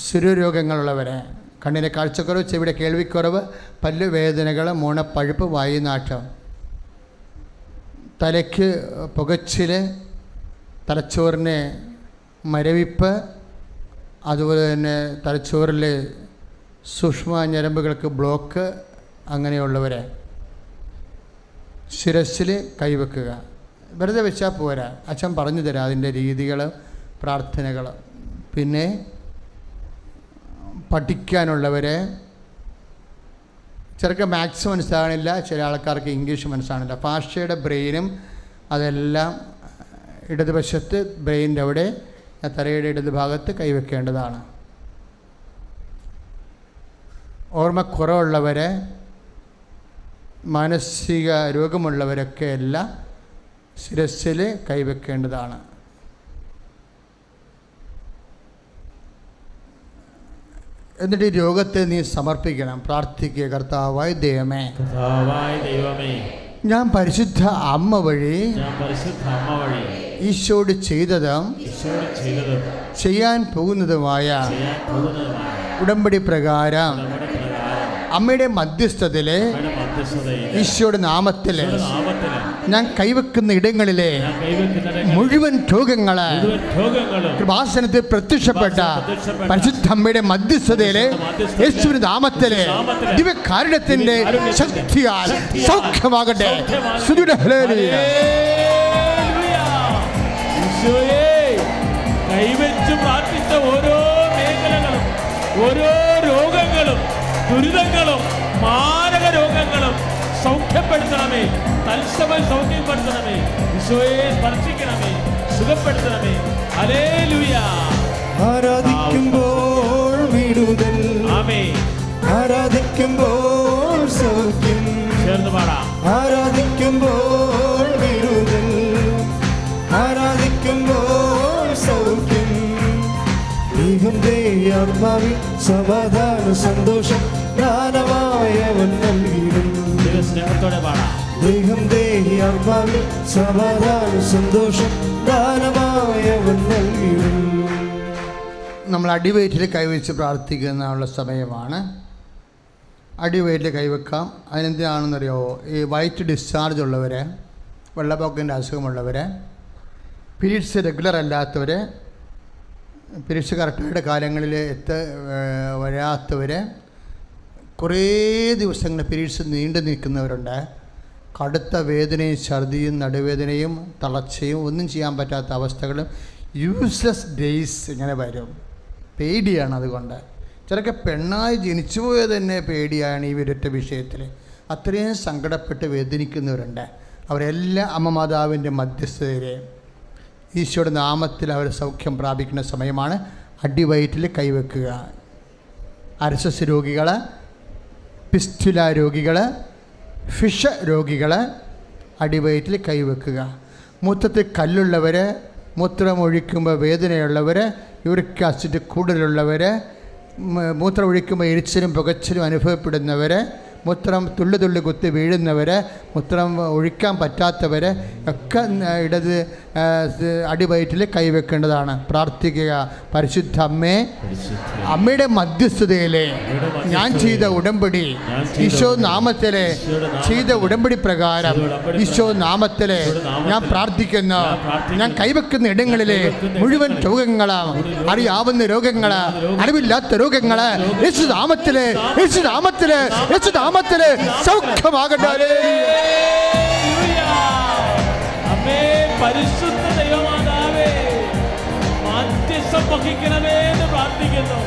ശിരോരോഗങ്ങളുള്ളവരെ, കണ്ണിന് കാഴ്ചക്കുറവ്, ചെവിയുടെ കേൾവിക്കുറവ്, പല്ലുവേദനകൾ, മൂണപ്പഴുപ്പ്, വായുനാറ്റം, തലയ്ക്ക് പുകച്ചിൽ, തലച്ചോറിന് മരവിപ്പ്, അതുപോലെ തന്നെ തലച്ചോറിൽ സൂക്ഷ്മ ഞരമ്പുകൾക്ക് ബ്ലോക്ക്, അങ്ങനെയുള്ളവരെ ശിരസ്സിൽ കൈവെക്കുക. വെറുതെ വെച്ചാൽ പോരാ, അച്ഛൻ പറഞ്ഞു തരാം അതിൻ്റെ രീതികൾ, പ്രാർത്ഥനകൾ. പിന്നെ പഠിക്കാനുള്ളവരെ, ചിലർക്ക് മാത്സ് മനസ്സിലാകണില്ല, ചില ആൾക്കാർക്ക് ഇംഗ്ലീഷ് മനസ്സിലാകണില്ല. ഭാഷയുടെ ബ്രെയിനും അതെല്ലാം ഇടതുവശത്ത് ബ്രെയിനിൻ്റെ അവിടെ തലയുടെ ഇടതുഭാഗത്ത് കൈവയ്ക്കേണ്ടതാണ്. ഓർമ്മക്കുറവുള്ളവരെ, മാനസിക രോഗമുള്ളവരൊക്കെ എല്ലാം ശിരസ്സിൽ കൈവയ്ക്കേണ്ടതാണ്. എന്നിട്ട് ഈ രോഗത്തെ നീ സമർപ്പിക്കണം, പ്രാർത്ഥിക്കുക. കർത്താവായ ദൈവമേ, ഞാൻ പരിശുദ്ധ അമ്മ വഴി ഈശോട് ചെയ്തതും ചെയ്യാൻ പോകുന്നതുമായ ഉടമ്പടി പ്രകാരം അമ്മയുടെ മധ്യസ്ഥതയിലെ ഈശോയുടെ നാമത്തിൽ ഞാൻ കൈവെക്കുന്ന ഇടങ്ങളിലെ മുഴുവൻ രോഗങ്ങള് കൃപാസനത്തിൽ പ്രത്യക്ഷപ്പെട്ട പരിശുദ്ധ അമ്മയുടെ മധ്യസ്ഥതയിലെ യേശുവിന്റെ നാമത്തിലെ ദിവ്യകാരുണ്യത്തിന്റെ ശക്തിയാൽ സൗഖ്യമാകട്ടെ. കൈവച്ച് പ്രാർത്ഥിച്ച ഓരോ മേഖലകളും, ഓരോ രോഗങ്ങളും, ദുരിതങ്ങളും, മാരക രോഗങ്ങളും സൗഖ്യപ്പെടുത്തണമേ. തത്സമയം സൗഖ്യപ്പെടുത്തണമേ. ഈശോയെ സ്പർശിക്കണമേ, സുഖപ്പെടുത്തണമേ. ഹല്ലേലൂയ. ആരാധിക്കുമ്പോൾ വിടുതൽ, ആമേൻ. ആരാധിക്കുമ്പോൾ സൗഖ്യം, ചേർന്ന് പാടാം. ആരാധിക്കുമ്പോൾ വിടുതൽ, ആരാധിക്കുമ്പോൾ സൗഖ്യം. ദൈവന്റെ ആത്മാവിൽ സമാധാന സന്തോഷം ദാനമായവൻ നൽകിയിടും. സ്നേഹത്തോടെ പാടാം. ദൈവന്റെ ആത്മാവിൽ സമാധാന സന്തോഷം ദാനമായവൻ നൽകിയിടും. നമ്മൾ അടിവയറ്റിൽ കൈവച്ച് പ്രാർത്ഥിക്കുന്ന സമയമാണ്. അടിവയറ്റിൽ കൈവെക്കാം. അതിനെന്തിനാണെന്നറിയാമോ? ഈ വൈറ്റ് ഡിസ്ചാർജ് ഉള്ളവർ, വെള്ളപ്പൊക്കത്തിൻ്റെ അസുഖമുള്ളവർ, പീരീഡ്സ് റെഗുലർ അല്ലാത്തവർ, പീരീഡ്സ് കറക്റ്റായിട്ട് കാലങ്ങളിൽ വരാത്തവർ, കുറേ ദിവസങ്ങൾ പീരീഡ്സ് നീണ്ടു നിൽക്കുന്നവരുണ്ട്. കടുത്ത വേദനയും ഛർദിയും നടുവേദനയും തളർച്ചയും ഒന്നും ചെയ്യാൻ പറ്റാത്ത അവസ്ഥകളും യൂസ്ലെസ് ഡേയ്സ് ഇങ്ങനെ വരും. പേടിയാണ്. അതുകൊണ്ട് ചിലർക്ക് പെണ്ണായി ജനിച്ചു പോയത് തന്നെ പേടിയാണ് ഈ ഒരൊറ്റ വിഷയത്തിൽ. അത്രയും സങ്കടപ്പെട്ട് വേദനിക്കുന്നവരുണ്ട്. അവരെല്ലാം അമ്മ മാതാവിൻ്റെ മധ്യസ്ഥതയിൽ ഈശോയുടെ നാമത്തിൽ അവർ സൗഖ്യം പ്രാപിക്കുന്ന സമയമാണ്. അടിവയറ്റിൽ കൈവെക്കുക. അർശസ് രോഗികൾ, പിസ്റ്റുല രോഗികൾ, ഫിഷ് രോഗികൾ അടിവയറ്റിൽ കൈവെക്കുക. മൂത്രത്തിൽ കല്ലുള്ളവർ, മൂത്രമൊഴിക്കുമ്പോൾ വേദനയുള്ളവർ, യൂറിക് ആസിഡ് കൂടുതലുള്ളവർ, മൂത്രം ഒഴിക്കുമ്പോൾ എരിച്ചിലും പുകച്ചിലും അനുഭവപ്പെടുന്നവർ, മൂത്രം തുള്ളി തുള്ളി കുത്തി വീഴുന്നവർ, മൂത്രം ഒഴിക്കാൻ പറ്റാത്തവർ ഒക്കെ ഇടത് അടിവയറ്റിൽ കൈവെക്കേണ്ടതാണ്. പ്രാർത്ഥിക്കുക. പരിശുദ്ധ അമ്മേ, അമ്മയുടെ മധ്യസ്ഥതയിലെ ഞാൻ ചെയ്ത ഉടമ്പടി ഈശോ നാമത്തിലെ ചെയ്ത ഉടമ്പടി പ്രകാരം ഈശോ നാമത്തിലെ ഞാൻ പ്രാർത്ഥിക്കുന്നു. ഞാൻ കൈവെക്കുന്ന ഇടങ്ങളിലെ മുഴുവൻ രോഗങ്ങളാണ്, അറിയാവുന്ന രോഗങ്ങള്, അറിവില്ലാത്ത രോഗങ്ങള് യേശു നാമത്തിലെ യേശു നാമത്തിലെ യേശു നാമത്തിലെ സൗഖ്യമാകട്ടെ. പരിശുദ്ധ ദൈവമാതാവേ, മാധ്യസ്ഥം വഹിക്കണമേ എന്ന് പ്രാർത്ഥിക്കുന്നു.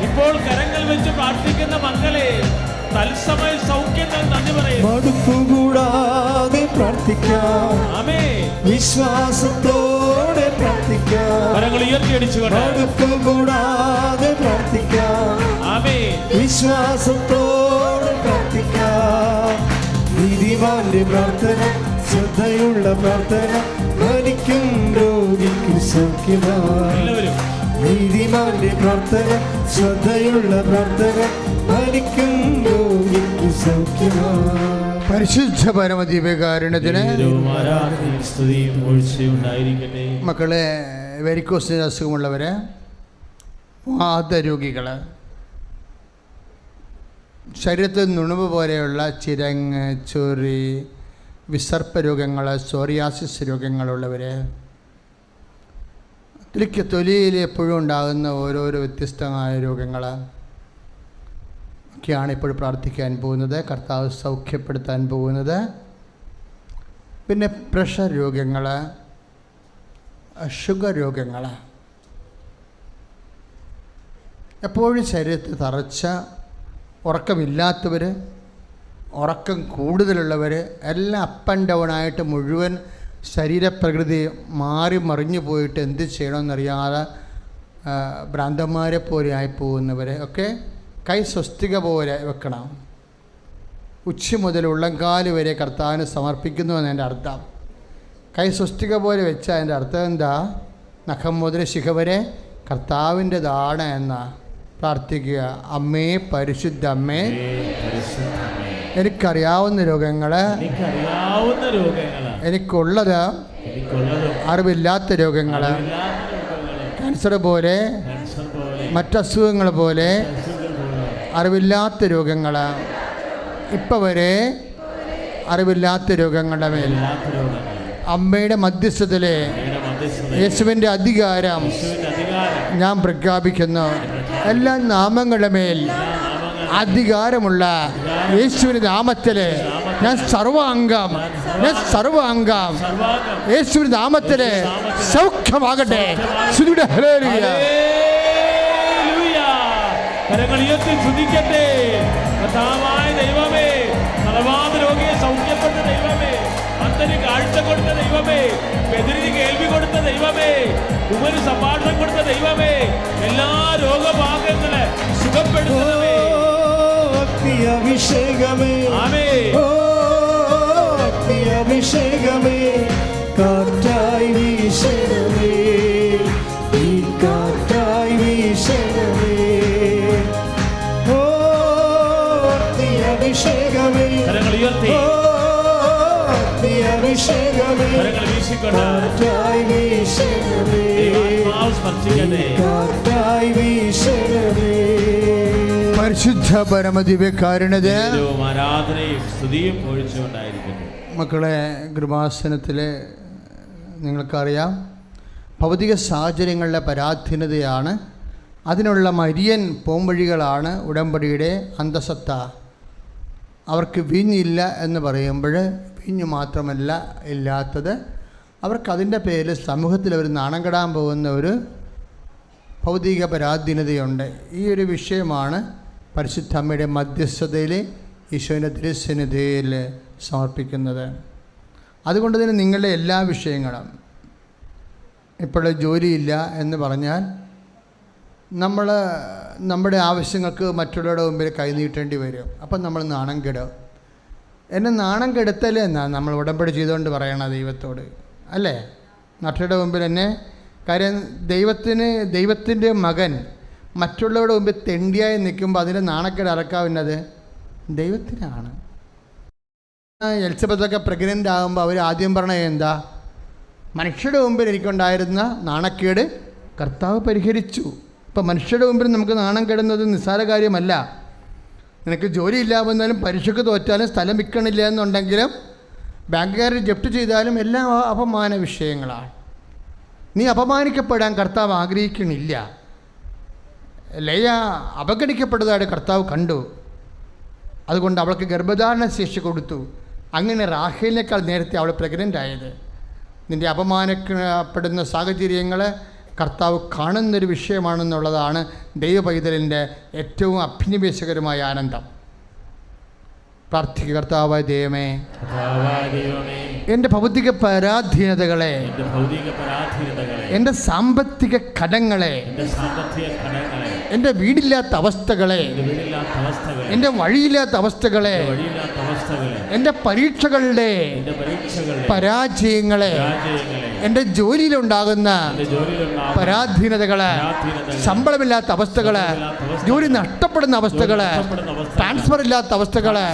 ഇപ്പോൾ കരങ്ങൾ വെച്ച് പ്രാർത്ഥിക്കുന്ന മക്കളെ തത്സമയ സൗഖ്യങ്ങൾ നന്ദി പറയും. മടുപ്പുകൂടാതെ പ്രാർത്ഥിക്കാം. ആമേൻ. വിശ്വാസത്തോടെ പ്രാർത്ഥിക്കാം. കരങ്ങൾ ഉയർത്തിയടിച്ചുകൊണ്ട് മടുപ്പുകൂടാതെ പ്രാർത്ഥിക്കാം. ആമേൻ. വിശ്വാസത്തോടെ പ്രാർത്ഥിക്കാം. നീതിമാന്റെ പ്രാർത്ഥന, ശ്രദ്ധയുള്ള പ്രാർത്ഥന, മരിക്കും രോഗിക്ക് സൗഖ്യമാണ്. നീതിമാന്റെ പ്രാർത്ഥന, ശ്രദ്ധയുള്ള പ്രാർത്ഥന, മരിക്കും രോഗിക്ക് സൗഖ്യമാണ്. പരിശുദ്ധ പരമദിവ്യകാരുണ്യത്തിന് മക്കളെ, വെരിക്കോസിന് അസുഖമുള്ളവര്, വാതരോഗികള്, ശരീരത്തിൽ നുണുവ് പോലെയുള്ള ചിരങ്ങ്, ചൊറി, വിസർപ്പ രോഗങ്ങൾ, സോറിയാസിസ് രോഗങ്ങളുള്ളവർ, തൊലിയിൽ എപ്പോഴും ഉണ്ടാകുന്ന ഓരോരോ വ്യത്യസ്തമായ രോഗങ്ങൾ ഒക്കെയാണ് ഇപ്പോൾ പ്രാർത്ഥിക്കാൻ പോകുന്നത്. കർത്താവ് സൗഖ്യപ്പെടുത്താൻ പോകുന്നത്. പിന്നെ പ്രഷർ രോഗങ്ങൾ, ഷുഗർ രോഗങ്ങൾ, എപ്പോഴും ശരീരത്തിൽ തറച്ച, ഉറക്കമില്ലാത്തവർ, ഉറക്കം കൂടുതലുള്ളവർ, എല്ലാം അപ്പ് ആൻഡ് ഡൗൺ ആയിട്ട് മുഴുവൻ ശരീരപ്രകൃതി മാറി മറിഞ്ഞു പോയിട്ട് എന്ത് ചെയ്യണമെന്നറിയാതെ ഭ്രാന്തന്മാരെ പോലെ ആയിപ്പോകുന്നവർ ഒക്കെ കൈ സ്വസ്തിക പോലെ വെക്കണം. ഉച്ച മുതൽ ഉള്ളംകാല് വരെ കർത്താവിന് സമർപ്പിക്കുന്നു എന്നതിൻ്റെ അർത്ഥം. കൈ സ്വസ്തിക പോലെ വെച്ചാൽ അതിൻ്റെ അർത്ഥം എന്താ? നഖം മുതൽ ശിഖ വരെ കർത്താവിൻ്റെതാണ് എന്ന് പ്രാർത്ഥിക്കുക. അമ്മേ, പരിശുദ്ധ അമ്മേ, എനിക്കറിയാവുന്ന രോഗങ്ങള്, എനിക്കുള്ളത് അറിവില്ലാത്ത രോഗങ്ങള്, ക്യാൻസർ പോലെ, മറ്റസുഖങ്ങൾ പോലെ അറിവില്ലാത്ത രോഗങ്ങള്, ഇപ്പം വരെ അറിവില്ലാത്ത രോഗങ്ങളുടെ മേൽ അമ്മയുടെ മധ്യസ്ഥതയിലെ യേശുവിൻ്റെ അധികാരം ഞാൻ പ്രഖ്യാപിക്കുന്നു. എല്ലാ നാമങ്ങളുടെ മേൽ അധികാരമുള്ള യേശുവിൻ്റെ നാമത്തിൽ ഞാൻ സർവാംഗം യേശുവിൻ്റെ നാമത്തിൽ സൗഖ്യമാകട്ടെ. ദൈവമേ, തലവാദ രോഗിയെ സൗഖ്യപ്പെട്ട ദൈവമേ, അന്തന് കാഴ്ച കൊടുത്ത ദൈവമേ, ബദിരിന് കേൾവി കൊടുത്ത ദൈവമേ, ഉമന് സംഭാഷണം കൊടുത്ത ദൈവമേ, എല്ലാ രോഗഭാഗങ്ങളെ സുഖപ്പെടുത്തണമേ. അഭിഷേകമേ, അഭിഷേകമേ, കാറ്റായി വീശണമേ, ഈ കാറ്റായി വീശണമേ. ഓ അഭിഷേകമേ, അഭിഷേകമേ, കാറ്റായി വീശണമേ, കാറ്റായി വീശണമേ. പരിശുദ്ധ പരമദിവ്യകാരുണ്യത്തിന് ആരാധനയും സ്തുതിയും ഒഴിച്ചുകൊണ്ടായിരിക്കുന്നു. മക്കളെ, കൃപാസനത്തിൽ നിങ്ങൾക്കറിയാം, ഭൗതിക സാഹചര്യങ്ങളുടെ പരാധീനതയാണ്. അതിനുള്ള മരിയൻ പോംവഴികളാണ് ഉടമ്പടിയുടെ അന്തസത്ത. അവർക്ക് വീഞ്ഞില്ല എന്ന് പറയുമ്പോൾ വീഞ്ഞ് മാത്രമല്ല ഇല്ലാത്തത്, അവർക്കതിൻ്റെ പേരിൽ സമൂഹത്തിൽ അവർ നാണം കെടാൻ പോകുന്ന ഒരു ഭൗതിക പരാധീനതയുണ്ട്. ഈ ഒരു വിഷയമാണ് പരിശുദ്ധ അമ്മയുടെ മധ്യസ്ഥതയിൽ ഈശോയുടെ തിരുസന്നിധിയിൽ സമർപ്പിക്കുന്നത്. അതുകൊണ്ട് തന്നെ നിങ്ങളുടെ എല്ലാ വിഷയങ്ങളും, ഇപ്പോൾ ജോലിയില്ല എന്ന് പറഞ്ഞാൽ നമ്മൾ നമ്മുടെ ആവശ്യങ്ങൾക്ക് മറ്റുള്ളവരുടെ മുമ്പിൽ കൈനീട്ടേണ്ടി വരും. അപ്പം നമ്മൾ നാണം കെടും. എന്നെ നാണം കെടുത്തല്ലേ എന്നാ നമ്മൾ ഉടമ്പടി ചെയ്തുകൊണ്ട് പറയണം ദൈവത്തോട്, അല്ലേ? മറ്റുള്ളവരുടെ മുമ്പിൽ എന്നെ, കാര്യം ദൈവത്തിൻ്റെ മകൻ മറ്റുള്ളവരുടെ മുമ്പിൽ തെണ്ടിയായി നിൽക്കുമ്പോൾ അതിൻ്റെ നാണക്കേട് അറക്കാവുന്നത് ദൈവത്തിനാണ്. എലിസബത്തൊക്കെ പ്രഗ്നൻ്റ് ആകുമ്പോൾ അവർ ആദ്യം പറഞ്ഞത് എന്താ? മനുഷ്യരുടെ മുമ്പിൽ എനിക്കുണ്ടായിരുന്ന നാണക്കേട് കർത്താവ് പരിഹരിച്ചു. ഇപ്പം മനുഷ്യരുടെ മുമ്പിൽ നമുക്ക് നാണം കെടുന്നത് നിസ്സാര കാര്യമല്ല. നിനക്ക് ജോലി ഇല്ലാമെന്നാലും പരീക്ഷയ്ക്ക് തോറ്റാലും സ്ഥലം വിൽക്കണില്ല എന്നുണ്ടെങ്കിലും ബാങ്കുകാർ ജപ്റ്റ് ചെയ്താലും എല്ലാം അപമാന വിഷയങ്ങളാണ്. നീ അപമാനിക്കപ്പെടാൻ കർത്താവ് ആഗ്രഹിക്കണില്ല. ലയ അവഗണിക്കപ്പെട്ടതായിട്ട് കർത്താവ് കണ്ടു. അതുകൊണ്ട് അവൾക്ക് ഗർഭധാരണ ശേഷി കൊടുത്തു. അങ്ങനെ റാഹേലിനേക്കാൾ നേരത്തെ അവൾ പ്രഗ്നൻ്റ് ആയത്. നിൻ്റെ അപമാനപ്പെടുന്ന സാഹചര്യങ്ങൾ കർത്താവ് കാണുന്നൊരു വിഷയമാണെന്നുള്ളതാണ് ദൈവപൈതലിൻ്റെ ഏറ്റവും അഭിനിവേശകരമായ ആനന്ദം. പ്രാർത്ഥിക്കുക. കർത്താവായ ദൈവമേ, എൻ്റെ ഭൗതിക പരാധീനതകളെ, എൻ്റെ സാമ്പത്തിക കടങ്ങളെ, എൻ്റെ വീടില്ലാത്ത അവസ്ഥകളെ, എൻ്റെ വഴിയില്ലാത്ത അവസ്ഥകളെ, എൻ്റെ പരീക്ഷകളുടെ പരാജയങ്ങളെ, എൻ്റെ ജോലിയിലുണ്ടാകുന്ന പരാധീനതകള്, ശമ്പളമില്ലാത്ത അവസ്ഥകള്, ജോലി നഷ്ടപ്പെടുന്ന അവസ്ഥകള്, ട്രാൻസ്ഫർ ഇല്ലാത്ത അവസ്ഥകള്,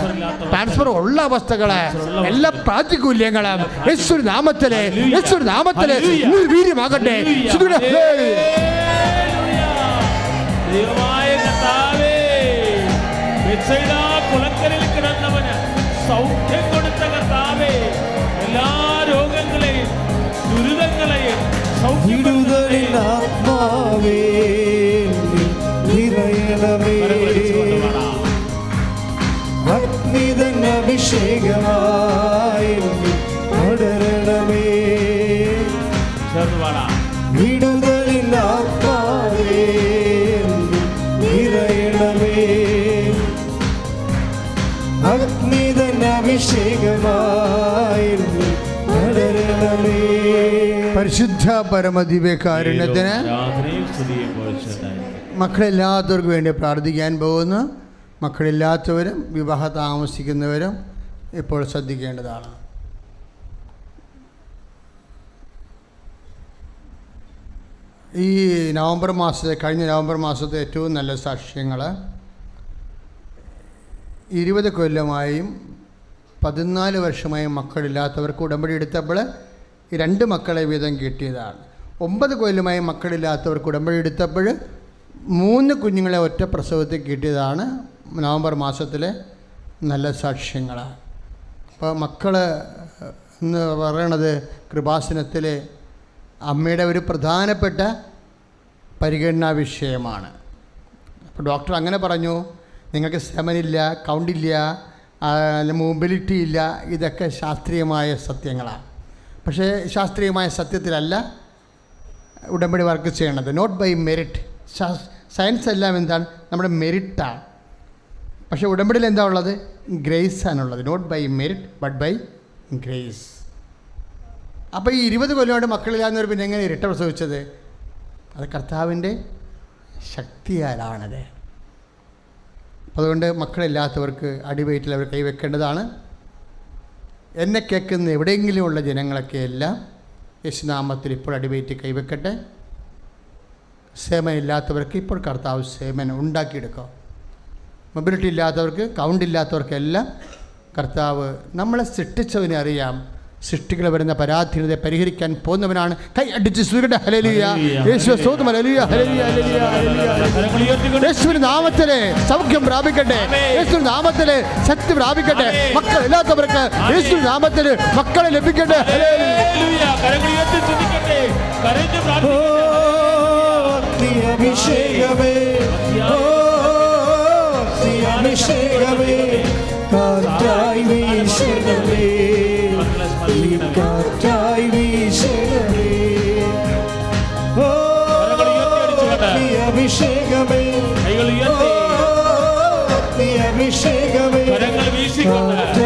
ട്രാൻസ്ഫർ ഉള്ള അവസ്ഥകള്, എല്ലാ പ്രാതികൂല്യങ്ങളും യേശുവിന്റെ നാമത്തില്, യേശുവിന്റെ നാമത്തില് വീര്യമാകട്ടെ. കുളക്കരയിൽ കിടന്നവന് സൗഖ്യം കൊടുത്ത കർത്താവേ, എല്ലാ രോഗങ്ങളെയും ദുരിതങ്ങളെയും ആത്മാവേ നിറയണമേ, അഗ്നിതൻ അഭിഷേകമായി പടരണമേ, വിടുതലിൻ ആത്മാവേ നിറയണമേ, അഗ്നിതൻ അഭിഷേകമായി പടരണമേ. പരിശുദ്ധ പരമദിവ്യകാരുണ്യത്തിന് മക്കളില്ലാത്തവർക്ക് വേണ്ടി പ്രാർത്ഥിക്കാൻ പോകുന്നു. മക്കളില്ലാത്തവരും വിവാഹ താമസിക്കുന്നവരും ഇപ്പോൾ ശ്രദ്ധിക്കേണ്ടതാണ്. ഈ കഴിഞ്ഞ നവംബർ മാസത്തെ ഏറ്റവും നല്ല സാക്ഷ്യങ്ങൾ 20 കൊല്ലമായും 14 വർഷമായും മക്കളില്ലാത്തവർക്ക് ഉടമ്പടി എടുത്തപ്പോൾ 2 മക്കളെ വീതം കിട്ടിയതാണ്. 9 കൊല്ലമായി മക്കളില്ലാത്തവർക്ക് ഉടമ്പടി എടുത്തപ്പോൾ 3 കുഞ്ഞുങ്ങളെ ഒറ്റ പ്രസവത്തിൽ കിട്ടിയതാണ് നവംബർ മാസത്തിലെ നല്ല സാക്ഷ്യങ്ങളാണ്. അപ്പോൾ മക്കൾ എന്ന് പറയണത് കൃപാസനത്തിലെ അമ്മയുടെ ഒരു പ്രധാനപ്പെട്ട പരിഗണനാ വിഷയമാണ്. അപ്പോൾ ഡോക്ടർ അങ്ങനെ പറഞ്ഞു, നിങ്ങൾക്ക് സെമനില്ല, കൗണ്ടില്ല, മൊബിലിറ്റി ഇല്ല, ഇതൊക്കെ ശാസ്ത്രീയമായ സത്യങ്ങളാണ്. പക്ഷേ ശാസ്ത്രീയമായ സത്യത്തിലല്ല ഉടമ്പടി വർക്ക് ചെയ്യണത്. Not by merit. സയൻസ് എല്ലാം എന്താണ്? നമ്മുടെ മെറിറ്റാണ്. പക്ഷേ ഉടമ്പടിയിൽ എന്താ ഉള്ളത്? ഗ്രേസ് ആണുള്ളത്. Not by merit but by grace. അപ്പോൾ ഈ 20 കൊല്ലമായിട്ട് മക്കളില്ലാന്നവർ പിന്നെ എങ്ങനെ ഇരട്ട പ്രസവിച്ചത്? അത് കർത്താവിൻ്റെ ശക്തിയാലാണത്. അതുകൊണ്ട് മക്കളില്ലാത്തവർക്ക് അടിവയറ്റിൽ അവർ കൈവെക്കേണ്ടതാണ്. എന്നെ കേൾക്കുന്ന എവിടെയെങ്കിലുമുള്ള ജനങ്ങളൊക്കെ എല്ലാം യേശുനാമത്തിൽ ഇപ്പോൾ അടിവയറ്റിൽ കൈവെക്കട്ടെ. സേമൻ ഇല്ലാത്തവർക്ക് ഇപ്പോൾ കർത്താവ് സേമൻ ഉണ്ടാക്കിയെടുക്കുക. മൊബിലിറ്റി ഇല്ലാത്തവർക്ക്, കൗണ്ട് ഇല്ലാത്തവർക്കെല്ലാം കർത്താവ് നമ്മളെ സൃഷ്ടിച്ചവനെ അറിയാം. സൃഷ്ടികൾ വരുന്ന പരാധീനതയെ പരിഹരിക്കാൻ പോകുന്നവനാണ്. കൈ അടിച്ച് സ്വീകരിക്കട്ടെ. ഹല്ലേലൂയ, യേശുവേ സ്തോത്രം. Hallelujah, hallelujah, hallelujah, hallelujah. യേശുവിന്റെ നാമത്തിലെ സൗഖ്യം പ്രാപിക്കട്ടെ. യേശുവിന്റെ നാമത്തിലെ ശക്തി പ്രാപിക്കട്ടെ. മക്കൾ ഇല്ലാത്തവർക്ക് യേശുവിന്റെ നാമത്തിൽ മക്കളെ ലഭിക്കട്ടെ. ഹല്ലേലൂയ. അഭിഷേകമേ, അഭിഷേകമേ, കാറ്റായി വീശണമേ, കാറ്റായി വീശണമേ, അഭിഷേകമേ, അഭിഷേകമേ, കാറ്റായി